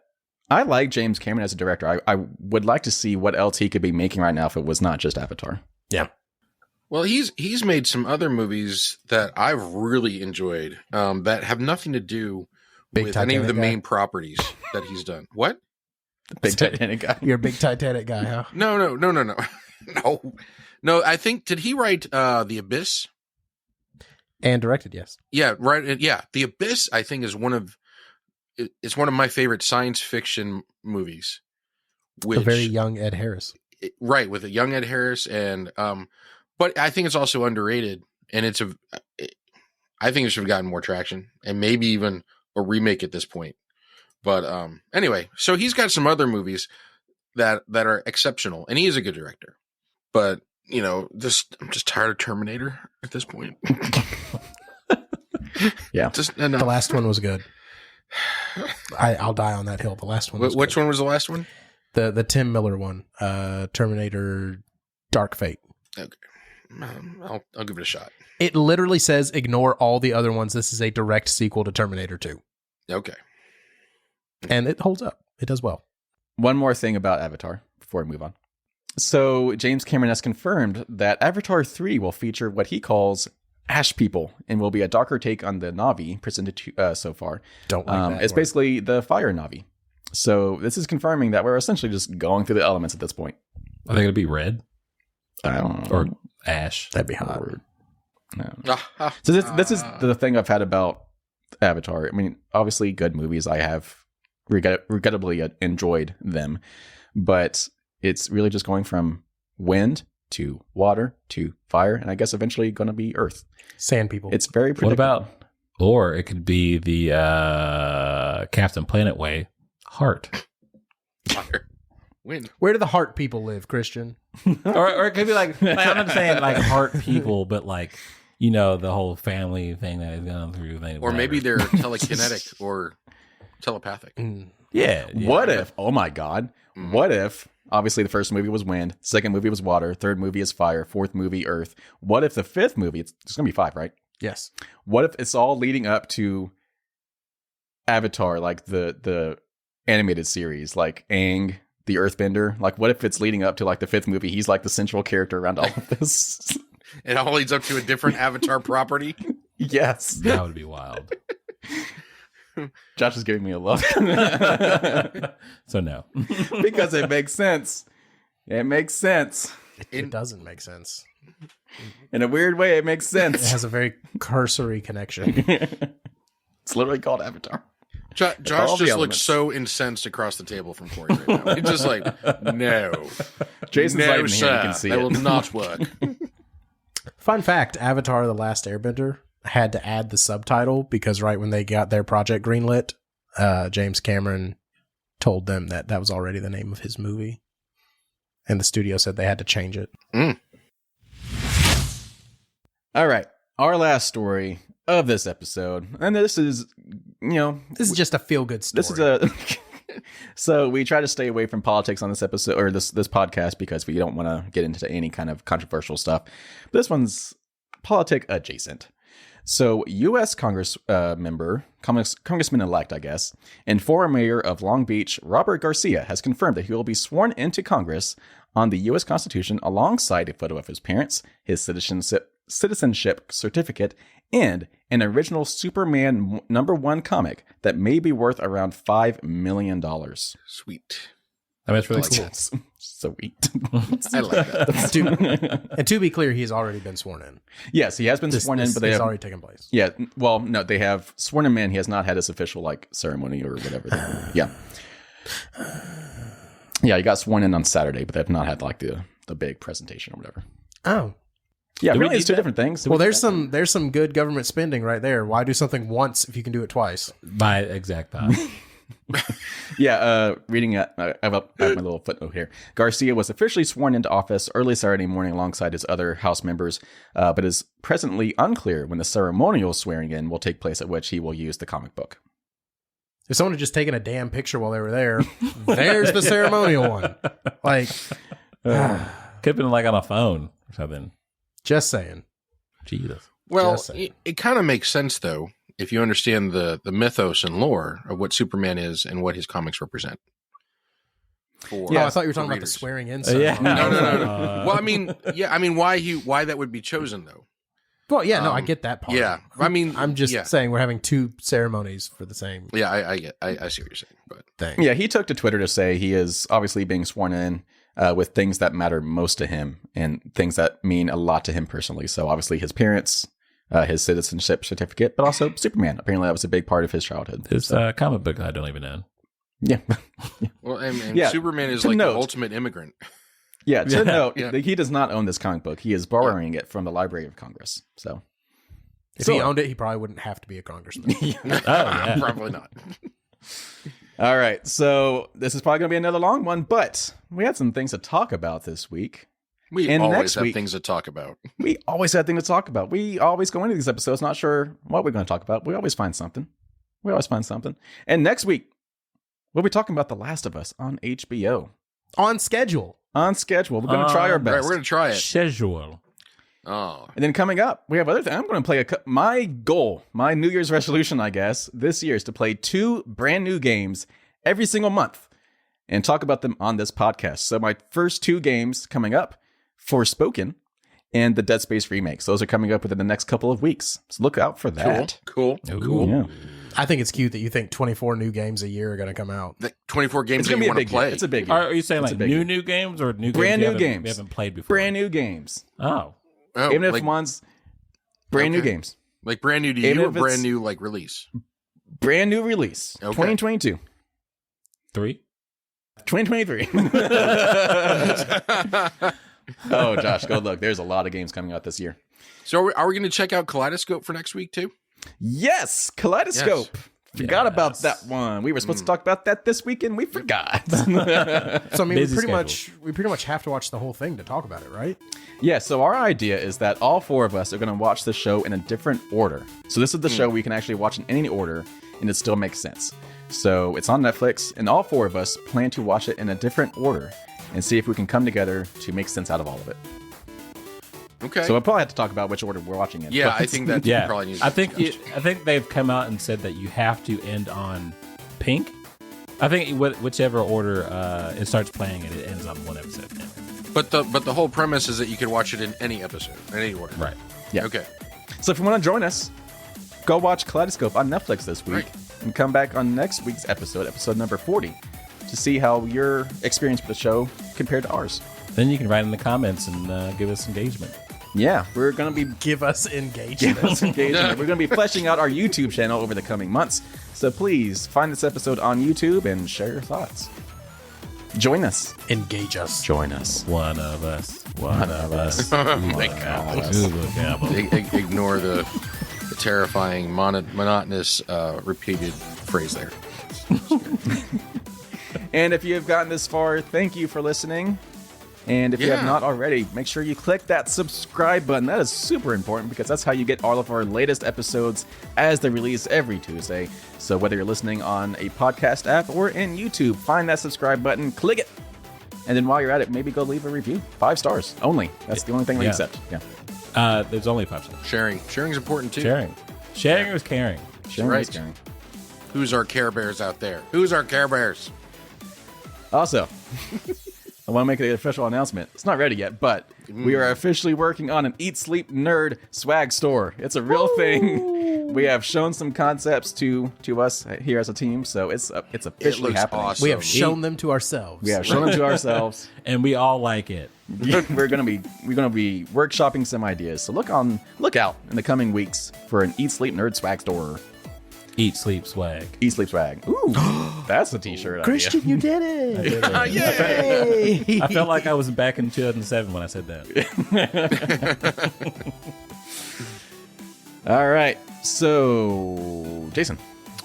I like James Cameron as a director. I would like to see what else he could be making right now if it was not just Avatar. Yeah. Well, he's made some other movies that I've really enjoyed that have nothing to do with any of the main properties that he's done. What? Big Titanic guy. You're a big Titanic guy, huh? No. No, I think, did he write The Abyss? And directed, yes. Yeah, right. Yeah, The Abyss, I think, is one of my favorite science fiction movies. A very young Ed Harris. Right, with a young Ed Harris, and but I think it's also underrated, and I think it should have gotten more traction, and maybe even a remake at this point. But anyway, so he's got some other movies that are exceptional, and he is a good director. But I'm just tired of Terminator at this point. Yeah, the last one was good. I'll die on that hill. The last one. Which one was the last one? The Tim Miller one, Terminator Dark Fate. Okay, I'll give it a shot. It literally says ignore all the other ones. This is a direct sequel to Terminator 2. Okay. And it holds up. It does well. One more thing about Avatar before we move on. So James Cameron has confirmed that Avatar 3 will feature what he calls ash people and will be a darker take on the Na'vi presented so far. Don't like that It's word. basically the fire Na'vi. So this is confirming that we're essentially just going through the elements at this point. Are they going to be red? I don't know. Or ash? That'd be hot. No. So this is the thing I've had about Avatar. I mean, obviously good movies. I have regrettably enjoyed them, but it's really just going from wind to water to fire, and I guess eventually going to be earth. Sand people. It's very predictable. Or it could be the Captain Planet way, heart. Fire. Wind. Where do the heart people live, Christian? or it could be like I'm not saying like heart people, but like, the whole family thing that is going through. Or maybe they're telekinetic or telepathic. Yeah. What if, oh my God, what if, obviously the first movie was wind, second movie was water, third movie is fire, fourth movie earth. What if the fifth movie, it's going to be 5, right? Yes. What if it's all leading up to Avatar, like the animated series, like Aang, the Earthbender? Like, what if it's leading up to like the fifth movie? He's like the central character around all of this. It all leads up to a different Avatar property. Yes. That would be wild. Josh is giving me a look. So no. Because it makes sense. It makes sense. It doesn't make sense. In a weird way, it makes sense. It has a very cursory connection. It's literally called Avatar. Josh just looks so incensed across the table from Corey right now. He's just like, no. Jason's no, not even sir, here. You can see that it. will not work. Fun fact, Avatar: The Last Airbender had to add the subtitle because right when they got their project greenlit, James Cameron told them that was already the name of his movie. And the studio said they had to change it. All right. Our last story of this episode. And this is, This is just a feel-good story. This is so we try to stay away from politics on this episode or this podcast because we don't want to get into any kind of controversial stuff. But this one's politic adjacent. So U.S. Congressman-elect, I guess, and former mayor of Long Beach, Robert Garcia, has confirmed that he will be sworn into Congress on the U.S. Constitution alongside a photo of his parents, his citizenship certificate, and an original Superman #1 comic that may be worth around $5 million. Sweet. I mean, it's really cool. Sweet. I like that. And to be clear, he's already been sworn in. Yes, he has been sworn in, but they have already taken place. Yeah, well, no, they have sworn him in. He has not had his official ceremony or whatever. Yeah, he got sworn in on Saturday, but they have not had the big presentation or whatever. Oh, Yeah, Do we really, it's need two that? different things. Well, there's some good government spending right there. Why do something once if you can do it twice? By exact time. Reading I have my little footnote here. Garcia was officially sworn into office early Saturday morning alongside his other House members, but is presently unclear when the ceremonial swearing in will take place, at which he will use the comic book. If someone had just taken a damn picture while they were there, there's the ceremonial one. Like, Could have been like on a phone or something. just saying. Jesus. Well, Just saying. it kind of makes sense, though, if you understand the mythos and lore of what Superman is and what his comics represent. For Yeah, I thought you were talking about the readers. swearing in. Yeah. ceremony. No. Well, I mean, why that would be chosen, though? Well, yeah, no, I get that part. Yeah, I mean, I'm just saying we're having two ceremonies for the same Yeah, I see what you're saying, but thing. Yeah, he took to Twitter to say he is obviously being sworn in with things that matter most to him and things that mean a lot to him personally. So obviously his parents, his citizenship certificate, but also Superman. Apparently that was a big part of his childhood. This comic book I don't even own. Yeah. well, and Yeah, Superman is to like note. the ultimate immigrant. Yeah, to note, Yeah. he does not own this comic book. He is borrowing it from the Library of Congress. So If he owned it, he probably wouldn't have to be a congressman. yeah. Probably not. all right, so this is probably going to be another long one, but we had some things to talk about this week. We And always next have week- things to talk about. We always have things to talk about. We always go into these episodes not sure what we're going to talk about. We always find something. And next week, we'll be talking about The Last of Us on HBO. On schedule. On schedule. We're going to try our Right, best. we're gonna try it. Schedule. Oh, And then coming up, we have other things. I'm going to play my goal, my New Year's resolution, I guess, this year is to play 2 brand new games every single month and talk about them on this podcast. So my first 2 games coming up, Forspoken and the Dead Space remakes. Those are coming up within the next couple of weeks. So look out for that. cool. Yeah. I think it's cute that you think 24 new games a year are going to come out. The 24 games It's that going to you be a want big to play. It's a big year. Are you saying It's a like big year. new games or new Brand games new you games. haven't played before? Brand new games. Oh. Oh, Even if like, one's brand new Okay. games. like brand new to even you or if it's- brand new like release? Brand new release. Okay. 2022. 3? 2023. Oh, Josh, go look. There's a lot of games coming out this year. So are we going to check out Kaleidoscope for next week too? Yes, Kaleidoscope. Forgot about that one. We were supposed to talk about that this week and we forgot. So I mean, we Busy pretty much have to watch the whole thing to talk about it, right? Yeah, so our idea is that all 4 of us are going to watch the show in a different order. So this is the show we can actually watch in any order and it still makes sense. So it's on Netflix and all 4 of us plan to watch it in a different order and see if we can come together to make sense out of all of it. Okay. So we'll probably have to talk about which order we're watching in. yeah, But I think that Yeah. probably needs. I think they've come out and said that you have to end on pink. I think whichever order it starts playing and it ends on one episode. But the whole premise is that you can watch it in any episode, in any order. Right. Yeah. Okay. So if you want to join us, go watch Kaleidoscope on Netflix this week Right. and come back on next week's episode number 40, to see how your experience with the show compared to ours. Then you can write in the comments and give us engagement. Yeah, we're going to be Give us engagement. engagement. We're going to be fleshing out our YouTube channel over the coming months. So please find this episode on YouTube and share your thoughts. Join us. Engage us. Join us. One of us. One of us. Oh my God. Ignore the terrifying, monotonous, repeated phrase there. And if you have gotten this far, thank you for listening. And if you have Yeah. not already, make sure you click that subscribe button. That is super important because that's how you get all of our latest episodes as they release every Tuesday. So whether you're listening on a podcast app or in YouTube, find that subscribe button, click it. And then while you're at it, maybe go leave a review. 5 stars only. That's the only thing we Yeah. accept. Yeah. There's only 5 stars. Sharing's important too. Sharing is caring. Sharing right. is caring. Who's our Care Bears out there? Who's our Care Bears? Also, I want to make an official announcement. It's not ready yet, but we are officially working on an Eat Sleep Nerd swag store. It's a real thing. We have shown some concepts to us here as a team, so it's officially looks happening. awesome. We have shown them to ourselves. We have shown them to ourselves. And we all like it. we're gonna be workshopping some ideas. So look out in the coming weeks for an Eat Sleep Nerd swag store. Eat, sleep, swag. Eat, sleep, swag. Ooh, that's a t-shirt Christian, idea. you did it. Yay! I felt like I was back in 2007 when I said that. All right. So, Jason.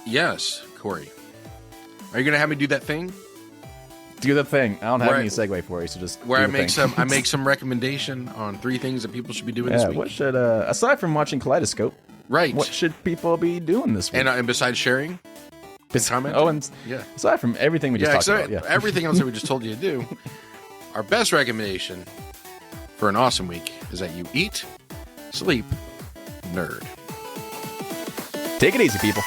Yes, Corey. Are you going to have me do that thing? Do the thing. I don't have Where any segue for you, so just where do I the make thing. some recommendation on 3 things that people should be doing Yeah, this week. what should aside from watching Kaleidoscope, Right. what should people be doing this week? And besides sharing, comment. Oh, and Yeah. aside from everything we just talked about, yeah. Everything else that we just told you to do, our best recommendation for an awesome week is that you eat, sleep, nerd. Take it easy, people.